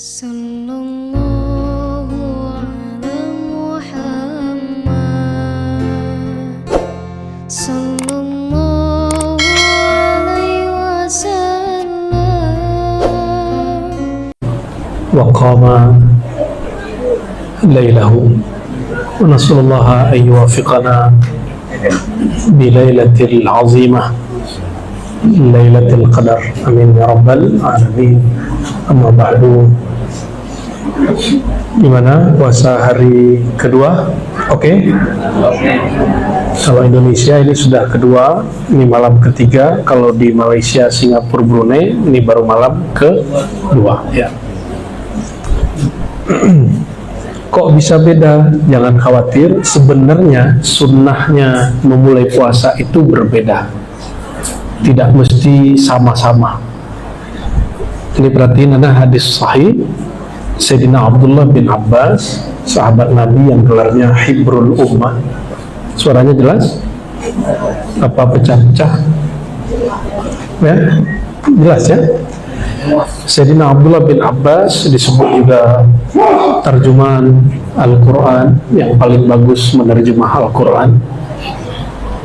Sallallahu ala Muhammad Sallallahu alaihi wasallam wa qama laylahu wa nasallallahu an yuwafiqana bi laylatil azimah Lailatul Qadar, amin ya rabbal alamin. Amma ba'du. Gimana puasa hari kedua? Oke? Kalau Indonesia ini sudah kedua, ini malam ketiga. Kalau di Malaysia, Singapura, Brunei, ini baru malam kedua ya. Kok bisa beda? Jangan khawatir, sebenarnya sunnahnya memulai puasa itu berbeda, tidak mesti sama-sama. Ini perhatiin, ada hadis sahih Sayyidina Abdullah bin Abbas, sahabat Nabi yang gelarnya Hibrul Ummah. Suaranya jelas? Apa pecah-pecah? Ya, jelas ya? Sayyidina Abdullah bin Abbas disebut juga terjemahan Al-Quran yang paling bagus menerjemah Al-Quran.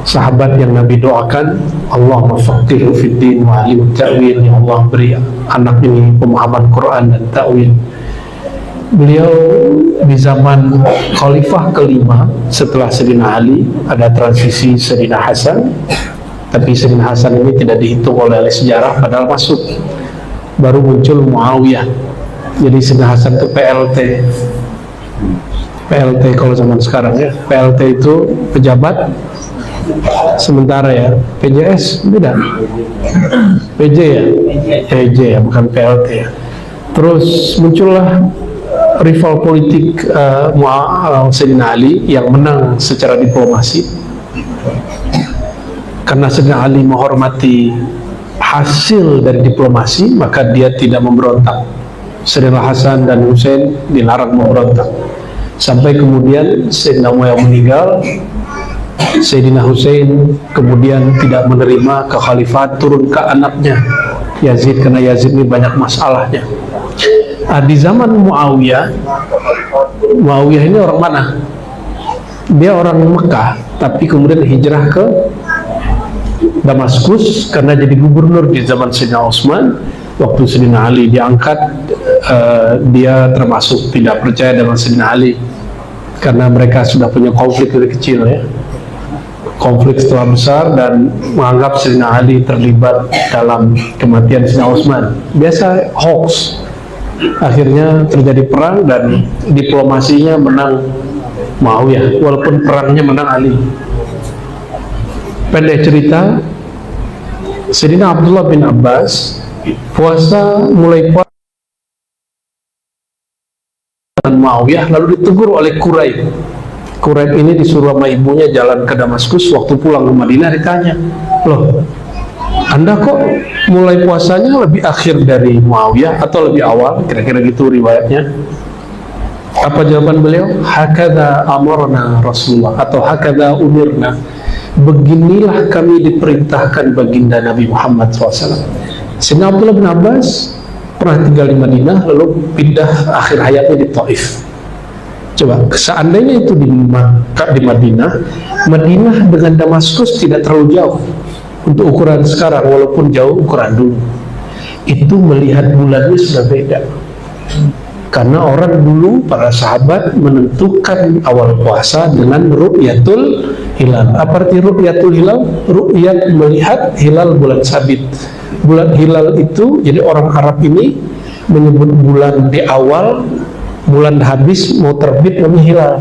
Sahabat yang Nabi doakan, Allahumma faqihu fid din wa alim ta'wil, ya Allah beri anak ini pemahaman Quran dan ta'wil. Beliau di zaman khalifah kelima setelah Sayyidina Ali, ada transisi Sayyidina Hasan, tapi Sayyidina Hasan ini tidak dihitung oleh sejarah, padahal masuk. Baru muncul Muawiyah. Jadi Sayyidina Hasan itu PLT. PLT kalau zaman sekarang ya, PLT itu pejabat sementara ya. PJS beda, PJ ya, PJ ya, bukan PLT ya. Terus muncullah rival politik Sayyidina Ali yang menang secara diplomasi. Karena Sayyidina Ali menghormati hasil dari diplomasi, maka dia tidak memberontak. Sayyidina Hasan dan Hussein dilarang memberontak. Sampai kemudian Sayyidina Muawiyah meninggal, Sayyidina Hussein kemudian tidak menerima kekhalifahan, turun ke anaknya Yazid, karena Yazid ini banyak masalahnya. Di zaman Muawiyah ini orang mana? Dia orang Mekah, tapi kemudian hijrah ke Damaskus karena jadi gubernur di zaman Sayyidina Utsman. Waktu Sayyidina Ali diangkat, dia termasuk tidak percaya dengan Sayyidina Ali karena mereka sudah punya konflik dari kecil ya. Konflik setelah besar dan menganggap Sayyidina Ali terlibat dalam kematian Sayyidina Utsman. Biasa hoax. Akhirnya terjadi perang dan diplomasinya menang Muawiyah, walaupun perangnya menang Ali. Pendek cerita, Sayyidina Abdullah bin Abbas mulai puasa dan Muawiyah, lalu ditegur oleh Quraib. Quraib ini disuruh sama ibunya jalan ke Damaskus. Waktu pulang ke Madinah ditanya, loh, Anda kok mulai puasanya lebih akhir dari Muawiyah atau lebih awal? Kira-kira gitu riwayatnya. Apa jawaban beliau? Hakadha amarna Rasulullah, atau hakadha umirna. Beginilah kami diperintahkan baginda Nabi Muhammad SAW. Sayyidina Abdullah bin Abbas pernah tinggal di Madinah, lalu pindah akhir hayatnya di Taif. Coba, seandainya itu di Madinah dengan Damaskus tidak terlalu jauh untuk ukuran sekarang, walaupun jauh ukuran dulu. Itu melihat bulannya sudah beda. Karena orang dulu, para sahabat menentukan awal puasa dengan ru'yatul hilal. Apa arti ru'yatul hilal? Ru'yat, melihat hilal bulan sabit. Bulan hilal itu, jadi orang Arab ini menyebut bulan di awal, bulan habis mau terbit namanya hilal.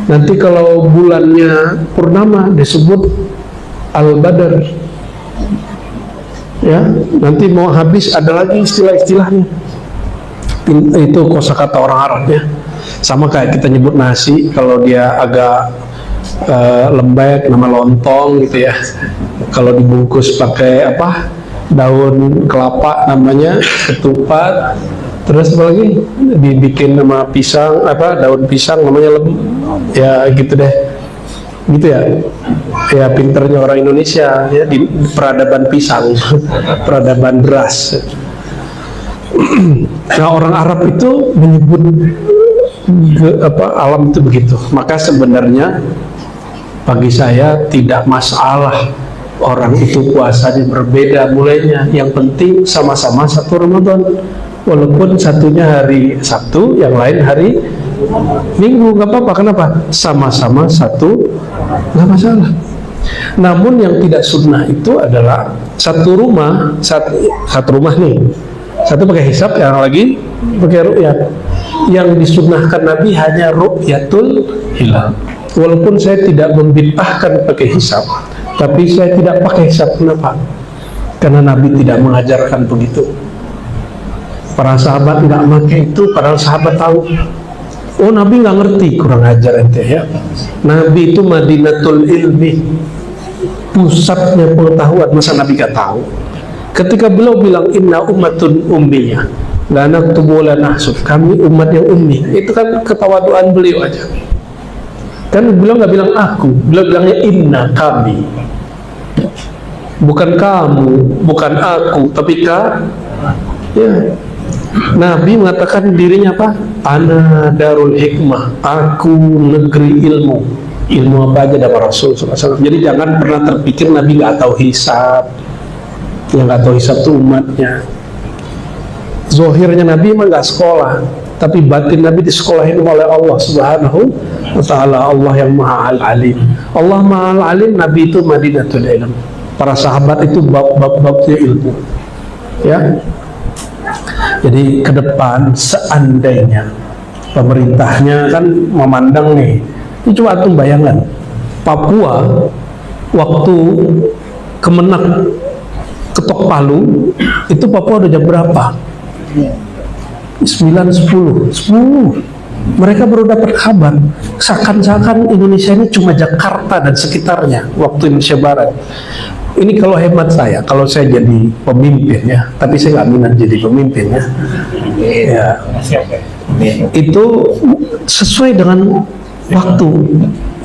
Nanti kalau bulannya purnama disebut al-badar. Ya, nanti mau habis ada lagi istilah-istilahnya. Itu kosakata orang Arab ya. Sama kayak kita nyebut nasi, kalau dia agak lembek nama lontong gitu ya. Kalau dibungkus pakai apa, daun kelapa namanya ketupat. Terus apa lagi, dibikin nama pisang, apa, daun pisang namanya ya gitu deh, gitu ya. Ya pinternya orang Indonesia ya, di peradaban pisang peradaban beras. Nah, orang Arab itu menyebut alam itu begitu. Maka sebenarnya bagi saya tidak masalah orang itu puasanya berbeda mulainya. Yang penting sama-sama satu Ramadan, walaupun satunya hari Sabtu, yang lain hari Minggu, nggak apa-apa. Kenapa? Sama-sama satu, nggak masalah. Namun yang tidak sunnah itu adalah satu rumah nih, satu pakai hisab, yang lagi pakai ru'yat. Yang disunnahkan Nabi hanya ru'yatul hilal. Walaupun saya tidak membid'ahkan pakai hisab, tapi saya tidak pakai hisab. Kenapa? Karena Nabi tidak mengajarkan begitu. Para sahabat nggak pakai itu, padahal sahabat tahu. Oh, Nabi nggak ngerti, kurang ajar ente ya. Nabi itu Madinatul Ilmi, pusatnya pengetahuan. Masa Nabi nggak tahu? Ketika beliau bilang inna ummatun ummiyah, la naktubu la nahsub, kami umat yang ummi, itu kan ketawaduan beliau aja. Kan beliau nggak bilang aku, beliau bilangnya inna, kami. Bukan kamu, bukan aku, tapi ya. Nabi mengatakan dirinya apa? Ana darul hikmah, aku negeri ilmu. Ilmu apa aja dari Rasul SAW. Jadi jangan pernah terpikir Nabi nggak tahu hisab. Yang nggak tahu hisab itu umatnya. Zohirnya Nabi emang nggak sekolah, tapi batin Nabi disekolahin oleh Allah Subhanahu wa Ta'ala. Allah yang Maha Al-Alim. Allah Maha Al-Alim, Nabi itu Madinatul Ilm. Para sahabat itu bab-babnya ilmu. Ya. Jadi ke depan seandainya pemerintahnya kan memandang nih, ini coba tuh bayangan Papua waktu Kemenak ketok palu itu, Papua udah jam berapa? 9, 10. Mereka baru dapat kabar. Seakan-akan Indonesia ini cuma Jakarta dan sekitarnya waktu Indonesia Barat. Ini kalau hemat saya, kalau saya jadi pemimpin ya, tapi saya nggak minat jadi pemimpin ya. Ya, itu sesuai dengan waktu.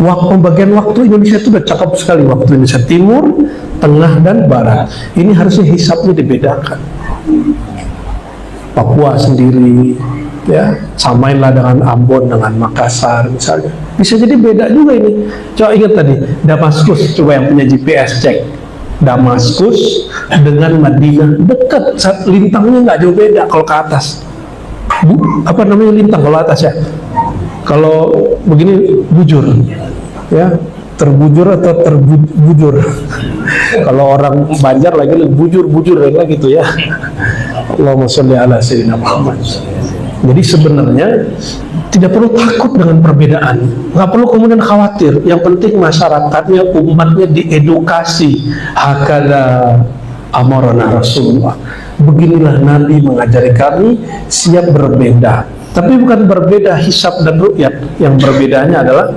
Pembagian waktu Indonesia itu udah cakep sekali. Waktu Indonesia Timur, Tengah, dan Barat. Ini harusnya hisabnya dibedakan. Papua sendiri, ya, samainlah dengan Ambon, dengan Makassar misalnya. Bisa jadi beda juga ini. Coba ingat tadi, Damaskus, coba yang punya GPS cek. Damaskus dengan Madinah dekat, lintangnya nggak jauh beda kalau ke atas. Apa namanya lintang kalau atas ya? Kalau begini bujur, ya, terbujur atau terbujur. Kalau orang Banjar lagi bujur lagi gitu ya. Allahumma sholli ala sayyidina Muhammad. Jadi sebenarnya tidak perlu takut dengan perbedaan, nggak perlu kemudian khawatir. Yang penting masyarakatnya, umatnya diedukasi. Hakala amarana Rasulullah. Beginilah Nabi mengajari kami, siap berbeda. Tapi bukan berbeda hisab dan ru'yat. Yang berbedanya adalah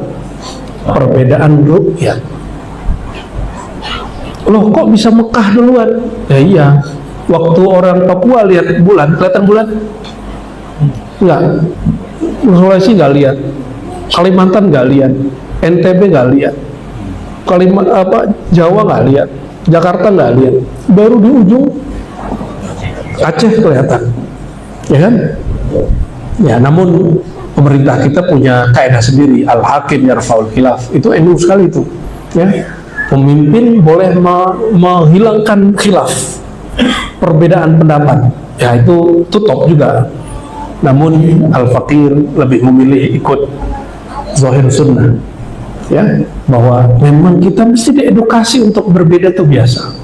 perbedaan ru'yat. Loh, kok bisa Mekah duluan? Ya iya, waktu orang Papua lihat bulan, kelihatan bulan? Enggak. Sulawesi nggak lihat, Kalimantan nggak lihat, NTB nggak lihat, Jawa nggak lihat, Jakarta nggak lihat, baru di ujung Aceh kelihatan, ya kan? Ya, namun pemerintah kita punya kaidah sendiri, al-hakim yarfa'ul khilaf, itu NU sekali itu, ya. Pemimpin boleh menghilangkan khilaf, perbedaan pendapat, ya itu top juga. Namun al-faqir lebih memilih ikut zahir sunnah, ya, bahwa memang kita mesti diedukasi untuk berbeda itu biasa.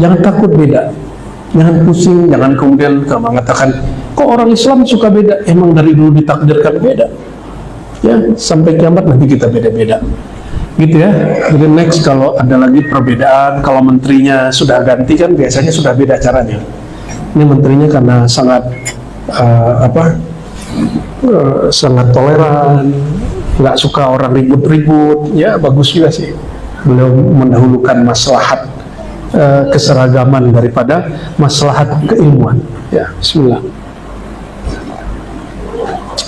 Jangan takut beda, jangan pusing, jangan kemudian mengatakan kok orang Islam suka beda. Emang dari dulu ditakdirkan beda, ya, sampai kiamat nanti kita beda-beda, gitu ya. Jadi next kalau ada lagi perbedaan, kalau menterinya sudah ganti kan biasanya sudah beda caranya. Ini menterinya karena sangat sangat toleran, nggak suka orang ribut-ribut, ya bagus juga sih. Beliau mendahulukan maslahat keseragaman daripada maslahat keilmuan. Ya, bismillah.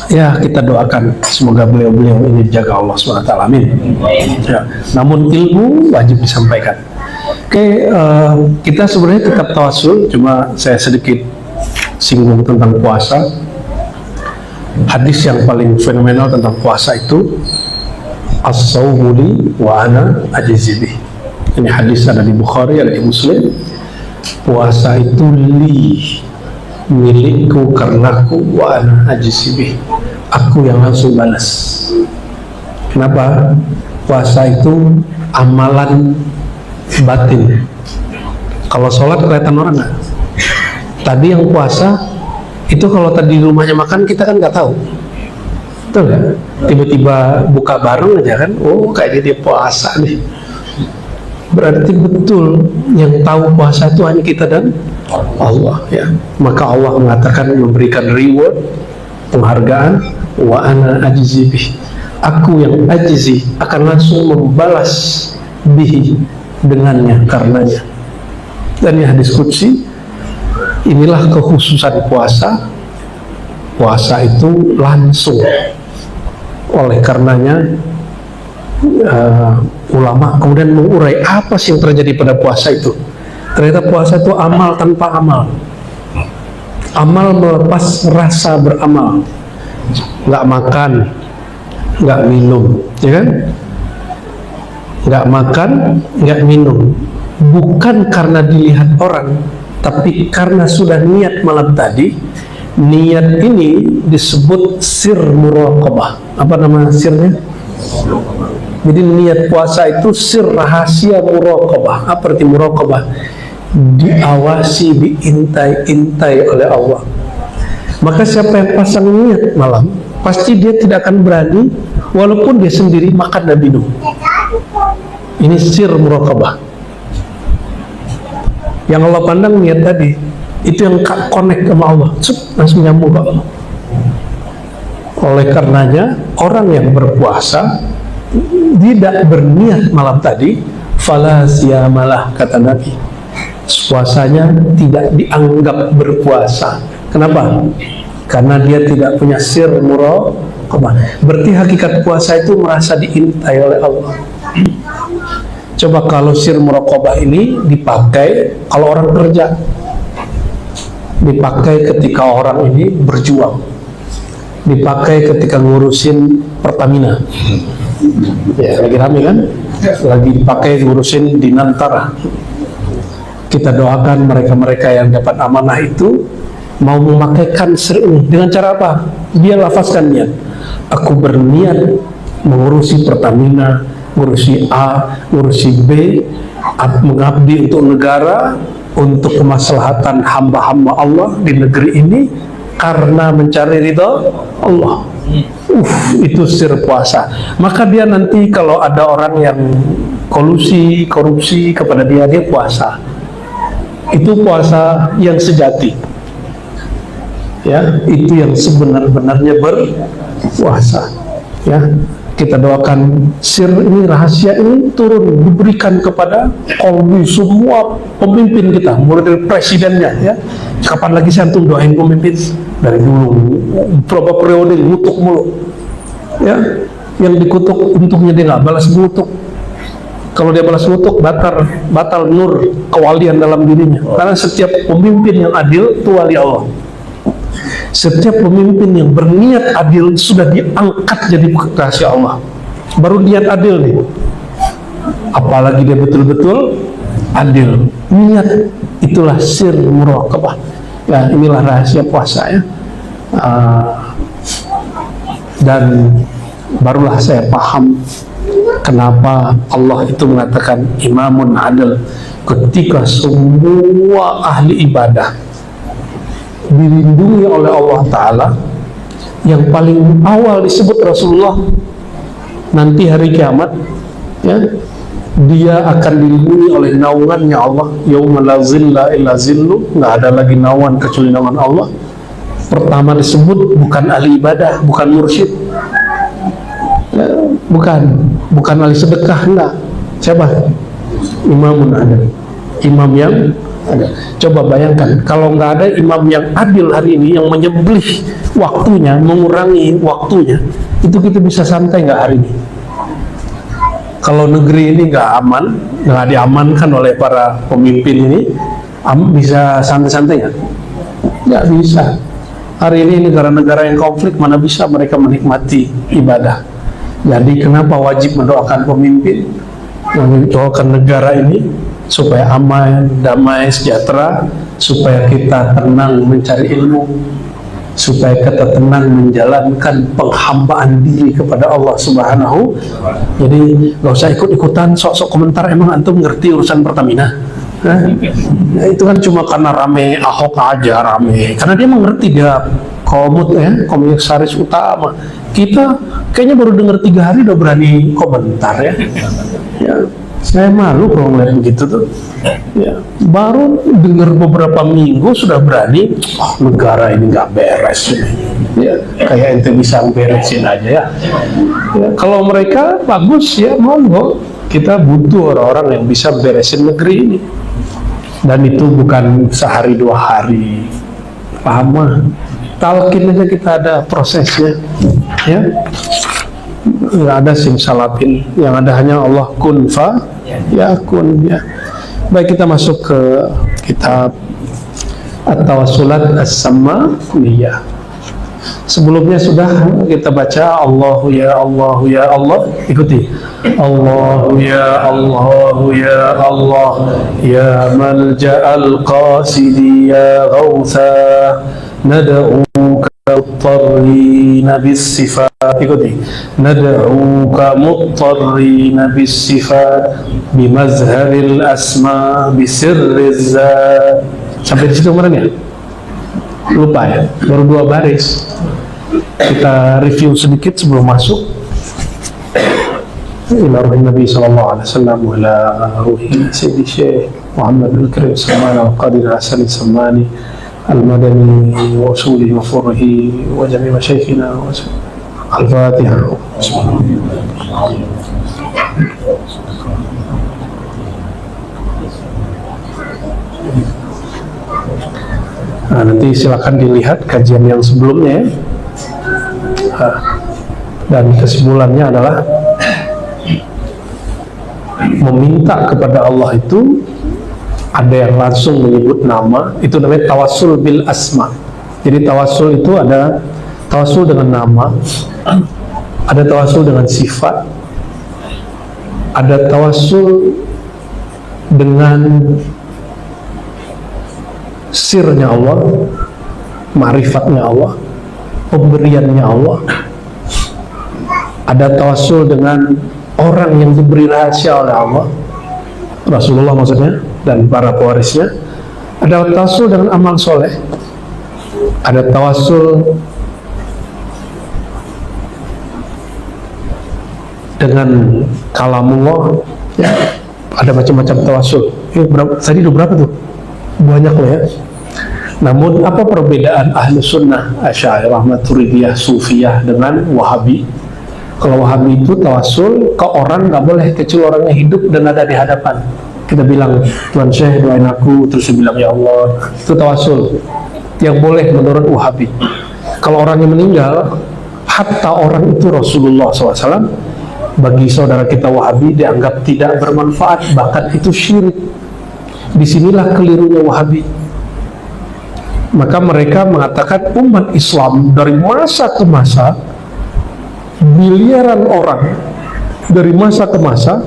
Ya, kita doakan semoga beliau-beliau ini dijaga Allah SWT. Amin. Ya, namun ilmu wajib disampaikan. Oke, kita sebenarnya tetap tawasul, cuma saya sedikit singgung tentang puasa. Hadis yang paling fenomenal tentang puasa itu as-sawmu li wa ana ajzi bih. Ini hadis ada di Bukhari, ada di Muslim. Puasa itu li, milikku karenaku, wa ana ajzi bih, aku yang langsung balas. Kenapa? Puasa itu amalan batin. Kalau sholat kelihatan orang nggak? Tadi yang puasa itu kalau tadi di rumahnya makan kita kan nggak tahu, betul nggak? Tiba-tiba buka bareng aja kan, oh kayaknya dia puasa nih. Berarti betul yang tahu puasa itu hanya kita dan Allah, ya. Maka Allah mengatakan, memberikan reward, penghargaan, wa ana ajzi bih, aku yang ajzi akan langsung membalas bihi, dengannya, karenanya. Dan ini hadis qudsi. Inilah kekhususan puasa. Puasa itu langsung. Oleh karenanya ulama kemudian mengurai apa sih yang terjadi pada puasa itu. Ternyata puasa itu amal tanpa amal. Amal melepas rasa beramal. Nggak makan, nggak minum, ya kan? Nggak makan, nggak minum, bukan karena dilihat orang, tapi karena sudah niat malam tadi. Niat ini disebut sir muraqabah. Apa nama sirnya? Jadi niat puasa itu sir rahasia muraqabah. Apa arti muraqabah? Diawasi, diintai-intai oleh Allah. Maka siapa yang pasang niat malam, pasti dia tidak akan berani walaupun dia sendiri makan dan minum. Ini sir muraqabah. Yang Allah pandang niat tadi, itu yang connect sama Allah, langsung nyambung ke Allah. Oleh karenanya orang yang berpuasa tidak berniat malam tadi, fala siyamalah, kata Nabi, puasanya tidak dianggap berpuasa. Kenapa? Karena dia tidak punya sir muraqabah. Berarti hakikat puasa itu merasa diintai oleh Allah. Coba kalau sir muraqabah ini dipakai kalau orang kerja, dipakai ketika orang ini berjuang, dipakai ketika ngurusin Pertamina, ya lagi rame kan, lagi dipakai ngurusin Dinantara. Kita doakan mereka-mereka yang dapat amanah itu mau memakaikan sir ini dengan cara apa? Dia lafazkan niat, aku berniat mengurusi Pertamina, ngurusi A, ngurusi B, mengabdi untuk negara, untuk kemaslahatan hamba-hamba Allah di negeri ini karena mencari ridha Allah. Itu sir puasa. Maka dia nanti kalau ada orang yang kolusi, korupsi kepada dia, dia puasa. Itu puasa yang sejati. Ya, itu yang sebenar-benarnya berpuasa. Ya, kita doakan sir ini, rahasia ini turun, diberikan kepada kolbi semua pemimpin kita, mulai dari presidennya, ya. Kapan lagi saya antum doain pemimpin? Dari dulu berapa periode ngutuk mulu, ya. Yang dikutuk untungnya dia nggak balas ngutuk. Kalau dia balas ngutuk, batal nur kewalian dalam dirinya. Karena setiap pemimpin yang adil itu wali Allah. Setiap pemimpin yang berniat adil sudah diangkat jadi kekasih Allah. Baru niat adil nih, apalagi dia betul-betul adil. Niat itulah sir muraqabah. Ya, inilah rahasia puasa, ya. Dan barulah saya paham kenapa Allah itu mengatakan imamun adil, ketika semua ahli ibadah dilindungi oleh Allah Ta'ala. Yang paling awal disebut Rasulullah, nanti hari kiamat, ya, dia akan dilindungi oleh naungannya Allah. Yauma la zilla illa zillu, nggak ada lagi naungan kecuali naungan Allah. Pertama disebut bukan ahli ibadah, bukan mursyid, ya, bukan ahli sedekah, enggak. Siapa? Imamun adil, imam yang ada. Coba bayangkan kalau nggak ada imam yang adil hari ini, yang menyembelih waktunya, mengurangi waktunya, itu kita bisa santai nggak hari ini? Kalau negeri ini nggak aman, nggak diamankan oleh para pemimpin ini, bisa santai-santai nggak? Nggak bisa. Hari ini negara-negara yang konflik mana bisa mereka menikmati ibadah. Jadi kenapa wajib mendoakan pemimpin, mendoakan negara ini supaya aman, damai, sejahtera, supaya kita tenang mencari ilmu, supaya kita tenang menjalankan penghambaan diri kepada Allah Subhanahu. Jadi nggak usah ikut-ikutan sok-sok komentar, emang antum ngerti urusan Pertamina? Nah, itu kan cuma karena rame Ahok aja rame, karena dia mengerti, dia komut ya, komisaris utama. Kita kayaknya baru dengar 3 hari udah berani komentar ya. Ya, saya malu kalau ngeliat begitu tuh. Ya, baru dengar beberapa minggu sudah berani, oh, negara ini nggak beres. Ya, kayak ente bisa beresin aja ya. Ya, kalau mereka bagus ya monggo. Kita butuh orang-orang yang bisa beresin negeri ini. Dan itu bukan sehari 2 hari, lama. Talqin aja kita ada prosesnya, ya. Nggak ada simsalabin, yang ada hanya Allah kun fa yakun ya. Baik, kita masuk ke kitab At-Tawassulat As-Sammaniyah. Sebelumnya sudah kita baca Allahu ya Allah ya Allah, ikuti. Allahu ya Allah ya Allah ya malja'al qasidi ya ghawtha nad'uka muttarrina bis-sifat, ikuti. Nad'uka muttarrina bis-sifat bimazharil asma bisirriz zat. Sampai di situ kemarin ya? Lupa ya, baru 2 baris. Kita review sedikit sebelum masuk. Ila ruhi Nabi sallallahu alaihi wasallam wa ila ruhi Sayyidi Syekh Muhammad al-Karim Salman al-Qadir al-Hasani Salmani al-Madani wa usulihi wa furrihi wa jami' masyayikhina wa al-Fatihah. Nah, nanti silakan dilihat kajian yang sebelumnya ya. Dan kesimpulannya adalah meminta kepada Allah itu ada yang langsung menyebut nama, itu namanya tawassul bil asma. Jadi tawassul itu ada tawassul dengan nama, ada tawassul dengan sifat, ada tawassul dengan sirnya Allah, ma'rifatnya Allah, pemberiannya Allah. Ada tawassul dengan orang yang diberi rahasia oleh Allah, Rasulullah maksudnya, dan para pewarisnya. Ada tawassul dengan amal soleh. Ada tawassul dengan kalamullah ya. Ada macam-macam tawassul. Tadi udah berapa tuh? Banyak loh ya. Namun apa perbedaan ahlu sunnah Asy'ariyah, Maturidiyah, Sufiyah dengan Wahabi? Kalau Wahabi itu tawassul ke orang nggak boleh kecuali orangnya hidup dan ada di hadapan. Kita bilang, Tuan Syekh doain aku, terus dia bilang ya Allah, itu tawassul yang boleh menurut Wahabi. Kalau orangnya meninggal, hatta orang itu Rasulullah SAW, bagi saudara kita Wahabi dianggap tidak bermanfaat, bahkan itu syirik. Disinilah kelirunya Wahabi. Maka mereka mengatakan umat Islam dari masa ke masa, miliaran orang dari masa ke masa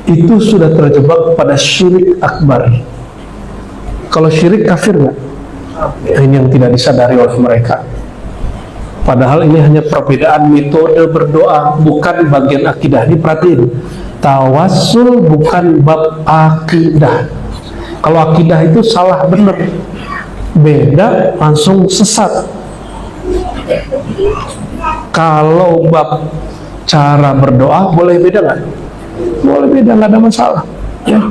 itu sudah terjebak pada syirik akbar. Kalau syirik kafir nggak? Ini yang tidak disadari oleh mereka. Padahal ini hanya perbedaan metode berdoa, bukan bagian akidah. Ini perhatiin, tawassul bukan bab akidah. Kalau akidah itu salah benar, beda langsung sesat. Kalau bab cara berdoa boleh beda nggak? Boleh beda, nggak ada masalah, ya,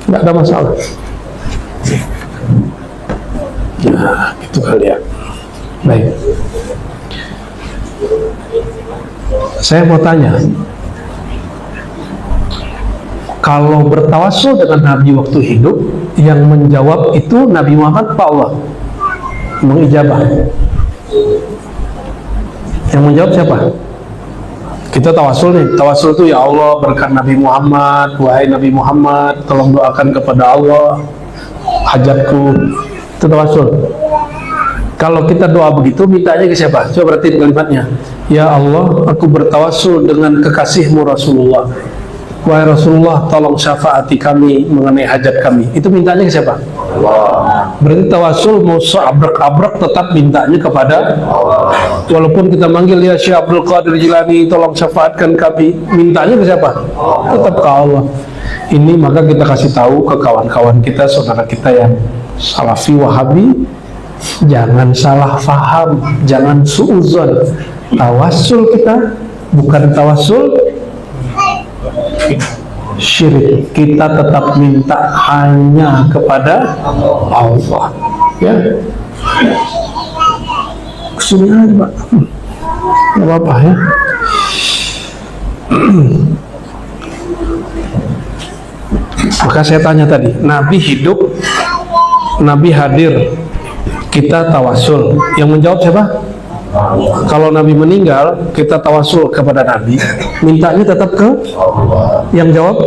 nggak ada masalah. Ya, itu kali ya. Baik, saya mau tanya, kalau bertawassul dengan Nabi waktu hidup, yang menjawab itu Nabi Muhammad Pak Allah mengijabah. Yang menjawab siapa? Kita tawassul nih, tawassul itu ya Allah berkat Nabi Muhammad, wahai Nabi Muhammad, tolong doakan kepada Allah hajatku. Itu tawassul. Kalau kita doa begitu, mintanya ke siapa? Coba perhatiin kalimatnya. Ya Allah, aku bertawassul dengan kekasihmu Rasulullah. Wahai Rasulullah, tolong syafaati kami mengenai hajat kami. Itu mintanya ke siapa? Allah. Berarti tawassul mau seabrek-abrek tetap mintanya kepada Allah. Walaupun kita manggil ya Syekh Abdul Qadir Jilani, tolong syafaatkan kami, mintanya ke siapa? Tetap ke Allah. Ini maka kita kasih tahu ke kawan-kawan kita, saudara kita yang Salafi Wahabi, jangan salah faham, jangan suuzon. Tawassul kita bukan tawassul syirik. Kita tetap minta hanya kepada Allah. Ya, kesini aja Pak, nggak apa-apa ya. Maka saya tanya tadi, Nabi hidup, Nabi hadir, kita tawasul. Yang menjawab siapa? Kalau Nabi meninggal, kita tawasul kepada Nabi, mintanya tetap ke yang jawab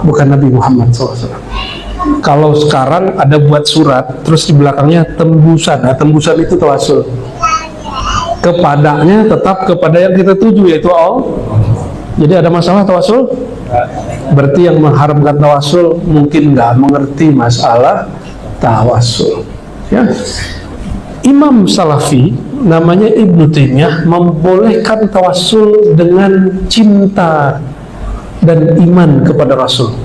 bukan Nabi Muhammad SAW. Kalau sekarang ada buat surat, terus di belakangnya tembusan. Nah, tembusan itu tawasul. Kepadanya tetap kepada yang kita tuju, yaitu Allah. Jadi ada masalah tawasul? Berarti yang mengharamkan tawasul mungkin nggak mengerti masalah tawasul. Ya. Imam Salafi namanya Ibnu Taimiyah membolehkan tawassul dengan cinta dan iman kepada Rasul.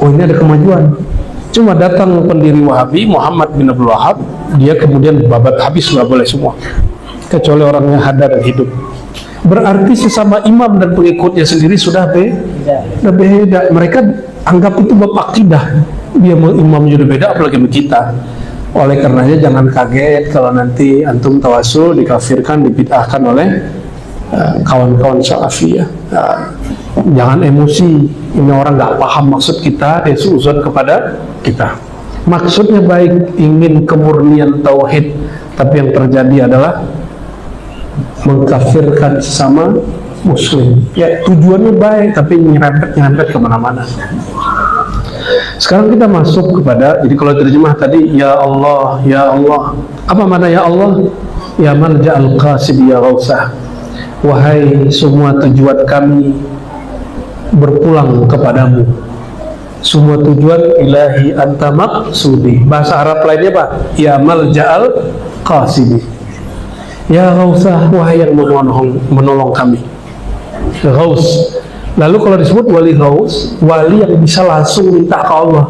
Oh, ini ada kemajuan. Cuma datang pendiri Wahabi Muhammad bin Abdul Wahab, dia kemudian babat habis, nggak boleh semua, kecuali orang yang hadar dan hidup. Berarti sesama imam dan pengikutnya sendiri sudah beda. Mereka anggap itu bab akidah. Dia imam sudah beda, apalagi kita. Oleh karenanya jangan kaget kalau nanti antum tawasul dikafirkan, dibid'ahkan oleh kawan-kawan Salafi ya. Jangan emosi. Ini orang nggak paham maksud kita, dia suuzon kepada kita. Maksudnya baik, ingin kemurnian tauhid, tapi yang terjadi adalah mengkafirkan sesama muslim. Ya, tujuannya baik, tapi nyerempet kemana-mana. Sekarang kita masuk kepada, jadi kalau terjemah tadi, ya Allah, ya Allah. Apa makna ya Allah? Ya Malja'al Qasid ya Ghausah. Wahai semua tujuan kami berpulang kepadamu. Semua tujuan ilahi anta maqsudi. Bahasa Arab lainnya Pak, ya Malja'al Qasid. Ya Ghausah, wahai yang menolong kami. Ghaus. Lalu kalau disebut wali Ghaus, wali yang bisa langsung minta ke Allah.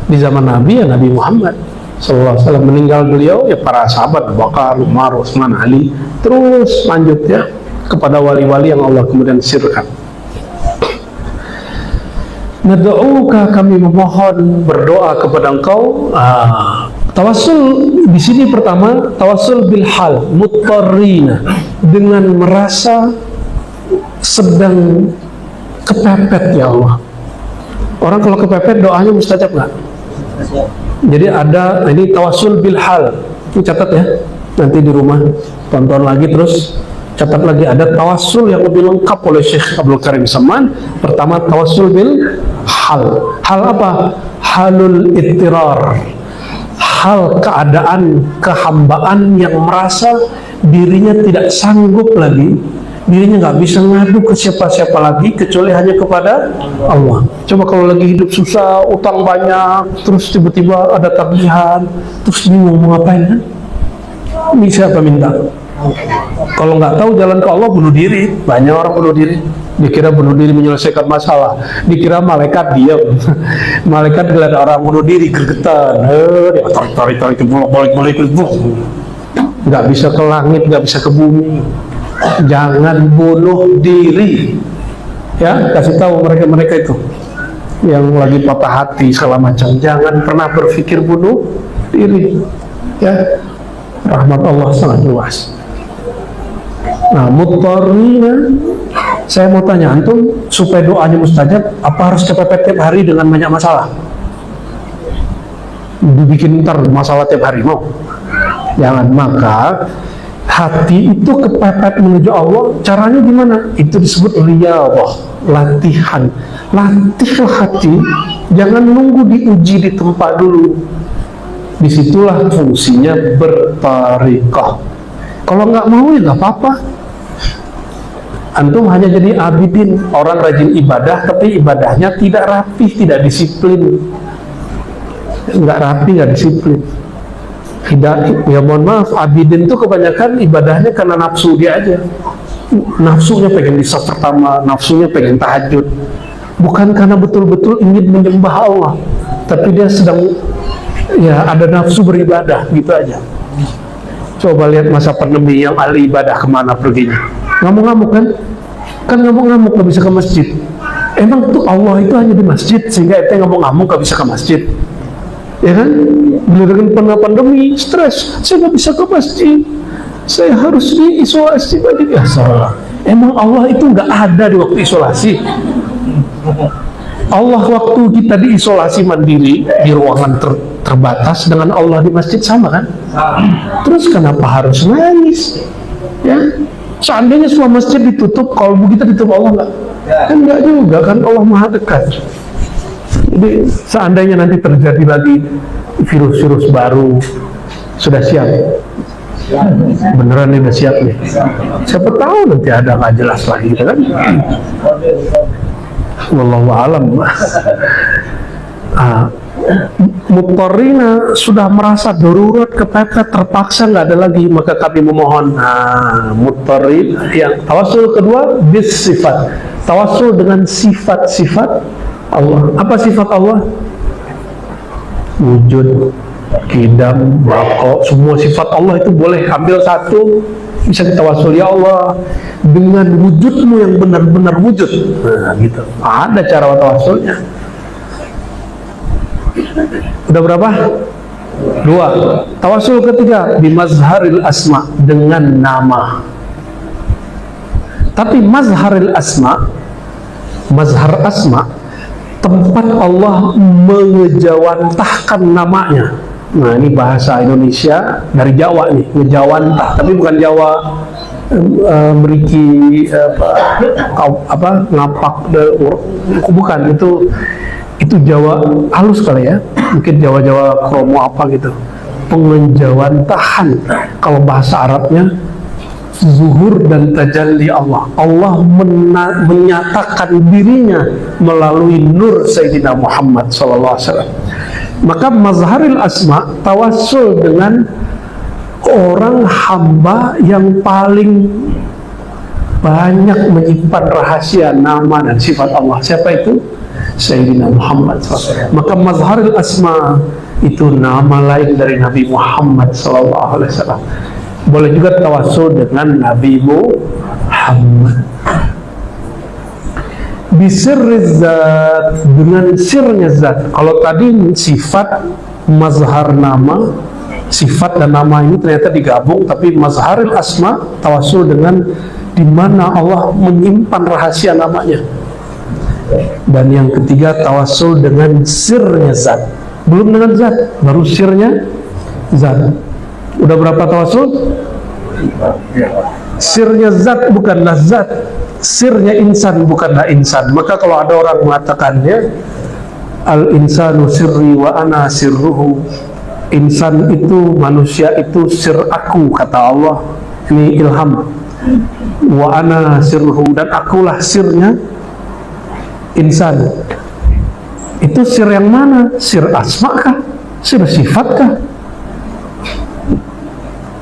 Di zaman Nabi ya Nabi Muhammad SAW, meninggal beliau ya para sahabat Bakar, Umar, Utsman, Ali, terus lanjut ya kepada wali-wali yang Allah kemudian sirkan. Nad'uka, kami memohon, berdoa kepada Engkau. Tawassul di sini pertama tawassul bil hal, muttarrina, dengan merasa sedang kepepet ya Allah. Orang kalau kepepet doanya mustajab nggak? Jadi ada ini tawassul bil hal. Ini catat ya. Nanti di rumah tonton lagi terus catat lagi, ada tawassul yang lebih lengkap oleh Syekh Abdul Karim Saman. Pertama tawassul bil hal. Hal apa? Halul ittirar. Hal keadaan kehambaan yang merasa dirinya tidak sanggup lagi, dirinya nggak bisa ngadu ke siapa-siapa lagi kecuali hanya kepada Allah. Coba kalau lagi hidup susah, utang banyak, terus tiba-tiba ada tagihan, terus bingung mau ngapain kan? Ini siapa minta? Kalau nggak tahu jalan ke Allah, bunuh diri. Banyak orang bunuh diri. Dikira bunuh diri menyelesaikan masalah, dikira malaikat diam. Malaikat ngeliat orang bunuh diri gregetan, dia tarik itu bolak-balik, nggak bisa ke langit, nggak bisa ke bumi. Jangan bunuh diri, ya. Kasih tahu mereka itu yang lagi patah hati segala macam, jangan pernah berpikir bunuh diri, ya. Rahmat Allah sangat luas. Nah, muttarrina, saya mau tanya antum, supaya doanya mustajab, apa harus kepepet tiap hari dengan banyak masalah? Dibikin ntar masalah tiap hari, mau? Jangan. Maka hati itu kepepet menuju Allah, caranya gimana? Itu disebut riyadhah, latihan. Latihlah hati, jangan nunggu diuji di tempat dulu. Disitulah fungsinya bertariqah. Kalau nggak mau ya nggak apa-apa. Antum hanya jadi abidin, orang rajin ibadah tapi ibadahnya tidak rapi, tidak disiplin. Nggak rapi, nggak disiplin. Tidak, ya mohon maaf, abidin itu kebanyakan ibadahnya karena nafsu dia aja. Nafsunya pengen di saf pertama, nafsunya pengen tahajud. Bukan karena betul-betul ingin menyembah Allah, tapi dia sedang ya ada nafsu beribadah gitu aja. Coba lihat masa pandemi yang ahli ibadah kemana perginya? Ngamuk-ngamuk kan? Kan ngamuk-ngamuk gak bisa ke masjid. Emang tuh Allah itu hanya di masjid sehingga itu ngamuk-ngamuk gak bisa ke masjid, ya kan? Bila pandemi stres, saya gak bisa ke masjid, saya harus diisolasi. Ya salah. Emang Allah itu gak ada di waktu isolasi? Allah waktu kita diisolasi mandiri di ruangan terbatas dengan Allah di masjid sama kan? Terus kenapa harus nangis? Ya, seandainya semua masjid ditutup, kalau begitu ditutup Allah nggak? Kan nggak juga kan, Allah maha dekat. Jadi seandainya nanti terjadi lagi virus-virus baru, sudah siap? Beneran nih udah siap nih? Siapa tahu nanti ada nggak jelas lagi gitu kan? Wallahu a'lam. Muttarina sudah merasa darurat, kepepet, terpaksa, nggak ada lagi, maka kami memohon. Muttarrin yang tawassul kedua bis sifat, tawassul dengan sifat-sifat Allah. Apa sifat Allah? Wujud, qidam, baqa, semua sifat Allah itu boleh ambil satu, bisa kita tawassul, ya Allah dengan wujudmu yang benar-benar wujud. Nah gitu, ada cara tawassulnya. Udah berapa? 2. Tawassul ketiga bimazharil asma, dengan nama. Tapi mazharil asma, mazhar asma, tempat Allah mengejawantahkan namanya. Nah ini bahasa Indonesia dari Jawa nih, ngejawantah, tapi bukan Jawa meriki ngapak, bukan, itu Jawa halus kali ya, mungkin Jawa kromo apa gitu, pengejawantahan. Kalau bahasa Arabnya zuhur dan tajalli Allah. Allah menyatakan dirinya melalui nur Sayyidina Muhammad SAW. Maka mazharil asma, tawassul dengan orang hamba yang paling banyak menyimpan rahasia nama dan sifat Allah. Siapa itu? Sayyidina Muhammad SAW. Maka mazharil asma itu nama lain dari Nabi Muhammad SAW. Boleh juga tawassul dengan Nabi Muhammad. Bisirriz zat, dengan sirnya zat. Kalau tadi sifat, mazhar nama, sifat dan nama ini ternyata digabung, tapi mazharil asma tawassul dengan di mana Allah menyimpan rahasia namanya. Dan yang ketiga tawassul dengan sirnya zat. Belum dengan zat, baru sirnya zat. Udah berapa tawassul? Sirnya zat bukanlah zat, sirnya insan bukanlah insan. Maka kalau ada orang mengatakannya al insanu sirri wa ana sirruhu, insan itu, manusia itu sir aku, kata Allah. Ini ilham. Wa ana sirruhu, dan akulah sirnya insan. Itu sir yang mana? Sir asma kah? Sir sifat kah?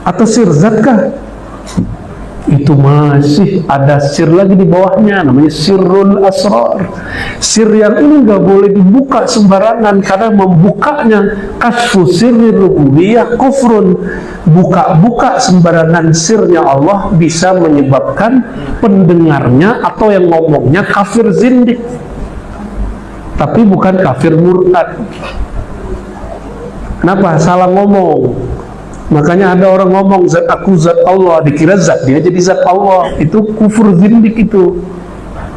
Atau sir zat kah? Itu masih ada sir lagi di bawahnya, namanya sirrul asrar. Sir yang ini nggak boleh dibuka sembarangan, karena membukanya kasfu sirri rububiyah kufrun. Buka-buka sembarangan sirnya Allah bisa menyebabkan pendengarnya atau yang ngomongnya kafir zindik, tapi bukan kafir murtad. Kenapa? Salah ngomong. Makanya ada orang ngomong zat aku zat Allah, dikira zat dia jadi zat Allah. Itu kufur zindik itu.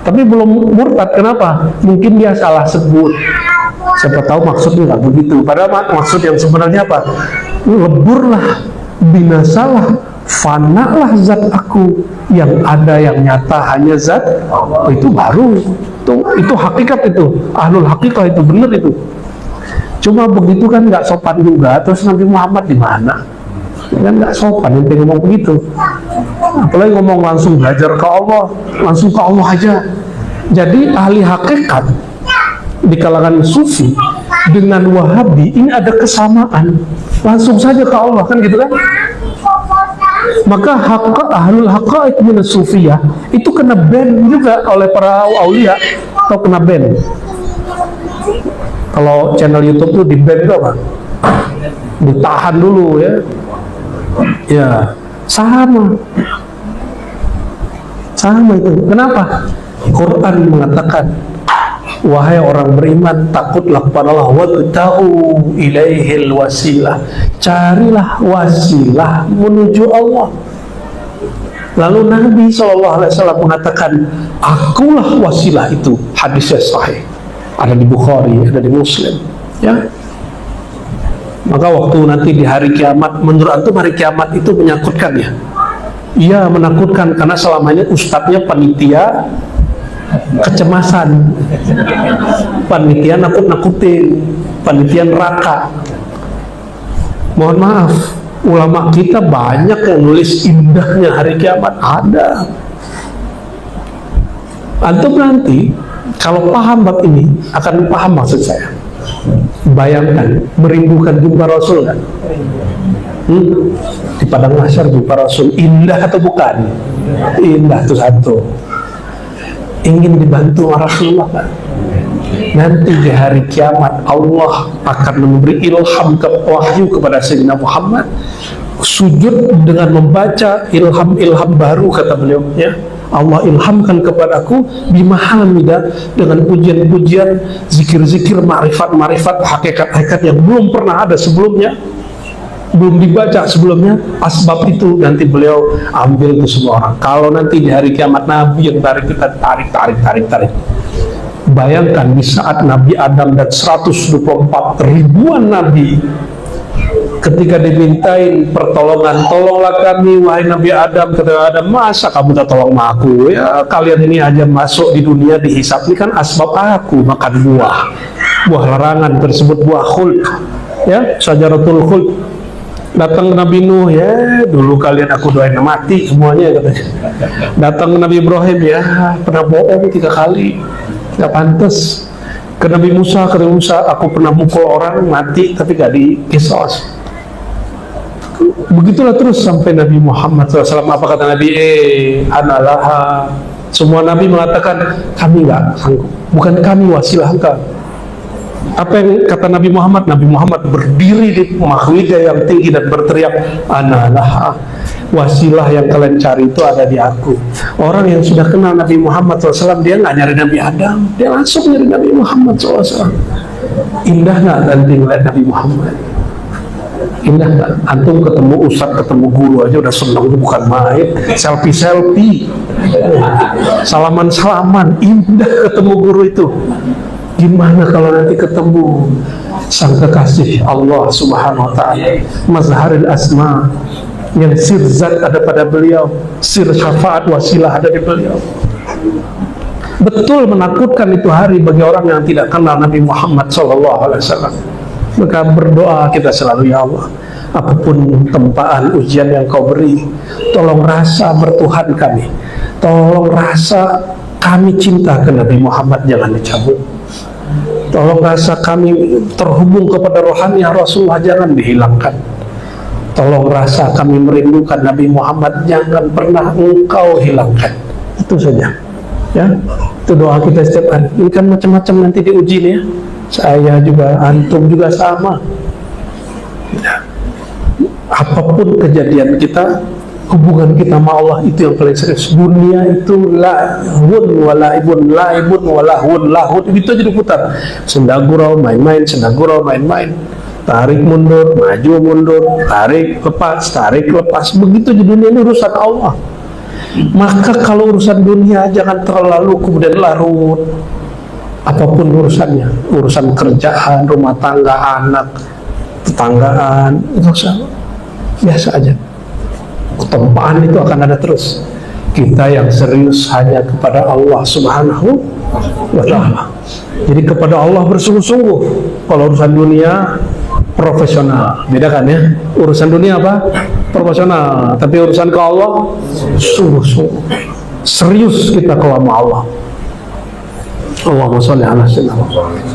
Tapi belum murtad. Kenapa? Mungkin dia salah sebut. Siapa tahu maksudnya nggak begitu. Padahal maksud yang sebenarnya apa? Leburlah, binasalah, fanalah zat aku. Yang ada yang nyata hanya zat Allah. Itu baru. Itu hakikat itu. Ahlul hakikat itu benar itu. Cuma begitu kan nggak sopan juga. Terus Nabi Muhammad di mana? Kan nggak sopan yang ngomong begitu. Apalagi ngomong langsung belajar ke Allah, langsung ke Allah aja. Jadi ahli hakikat di kalangan sufi dengan Wahabi ini ada kesamaan, langsung saja ke Allah, kan gitu kan? Maka ahlul haqaiq min sufiyah itu kena ban juga oleh para aulia, atau kena ban. Kalau channel YouTube tuh di ban itu apa? Ditahan dulu ya. Ya, sama itu. Kenapa? Quran mengatakan, wahai orang beriman, takutlah kepada Allah, wabtaghu ilaihil wasilah, carilah wasilah menuju Allah. Lalu Nabi SAW mengatakan, akulah wasilah itu. Hadisnya sahih, ada di Bukhari, ada di Muslim, ya. Maka waktu nanti di hari kiamat, menurut antum hari kiamat itu menyangkutkan ya? Iya, menakutkan, karena selama ini ustadznya panitia kecemasan, panitia nakut-nakutin, panitia neraka. Mohon maaf, ulama kita banyak yang nulis indahnya hari kiamat, ada. Antum nanti kalau paham bab ini akan paham maksud saya. Bayangkan, merindukan jumpa Rasul kan? Di padang mahsyar jumpa Rasul, indah atau bukan? Indah itu satu. Ingin dibantu Rasulullah kan? Nanti di hari kiamat Allah akan memberi ilham wahyu kepada Sayyidina Muhammad, sujud dengan membaca ilham baru, kata beliau ya. Allah ilhamkan kepadaku bimahamidah, dengan pujian-pujian, zikir-zikir, ma'rifat-ma'rifat, hakikat-hakikat yang belum pernah ada sebelumnya, belum dibaca sebelumnya. Asbab itu nanti beliau ambil ke semua orang. Kalau nanti di hari kiamat Nabi yang kita tarik. Bayangkan di saat Nabi Adam dan 124 ribuan Nabi ketika dimintain pertolongan, tolonglah kami wahai Nabi Adam, kata Adam, masa kamu tak tolong aku ya, kalian ini aja masuk di dunia dihisap, ini kan asbab aku makan buah larangan tersebut, buah khuld ya, syajaratul khuld. Datang ke Nabi Nuh, ya dulu kalian aku doain mati semuanya katanya. Datang ke Nabi Ibrahim, ya pernah bohong 3 kali, nggak pantas. Ke Nabi Musa, aku pernah mukul orang mati tapi gak dikisos. Begitulah terus sampai Nabi Muhammad SAW. Apa kata Nabi? Analaha. Semua Nabi mengatakan kami gak sanggup, bukan kami wasilah engkau. Apa yang kata Nabi Muhammad? Nabi Muhammad berdiri di mahliga yang tinggi dan berteriak, analaha, wasilah yang kalian cari itu ada di aku. Orang yang sudah kenal Nabi Muhammad SAW, dia nggak nyari Nabi Adam, dia langsung nyari Nabi Muhammad SAW. Indah nggak nanti ngeliat Nabi Muhammad? Indah nggak? Antum ketemu ustadz, ketemu guru aja udah seneng, itu bukan main. Selfie, salaman, indah ketemu guru itu. Gimana kalau nanti ketemu sang kekasih Allah Subhanahu wa ta'ala, mazharil asma, yang sir zat ada pada beliau, sir syafaat wasilah ada di beliau. Betul menakutkan itu hari bagi orang yang tidak kenal Nabi Muhammad SAW. Maka berdoa kita selalu, ya Allah, apapun tempaan ujian yang kau beri, tolong rasa bertuhan kami, tolong rasa kami cinta ke Nabi Muhammad jangan dicabut, tolong rasa kami terhubung kepada rohani Rasulullah jangan dihilangkan, tolong rasa kami merindukan Nabi Muhammad jangan pernah engkau hilangkan. Itu saja ya, itu doa kita setiap hari. Ini kan macam-macam nanti diuji nih ya, saya juga, antum juga sama ya. Apapun kejadian kita, hubungan kita sama Allah itu yang paling serius. Dunia itu lahun walaibun, laibun walahun, itu aja diputar. Sendagurau main-main, tarik mundur, maju mundur, tarik lepas, begitu di dunia ini urusan Allah. Maka kalau urusan dunia jangan terlalu kemudian larut. Apapun urusannya, urusan kerjaan, rumah tangga, anak, tetanggaan, itu biasa aja. Ketempaan itu akan ada terus. kita yang serius hanya kepada Allah Subhanahu wa Ta'ala. Jadi kepada Allah bersungguh-sungguh. Kalau urusan dunia profesional, beda kan ya? Urusan dunia apa? Profesional. Tapi urusan ke Allah sungguh-sungguh. Serius kita kalau sama Allah. Allahumma sholli ala sayyidina Muhammad.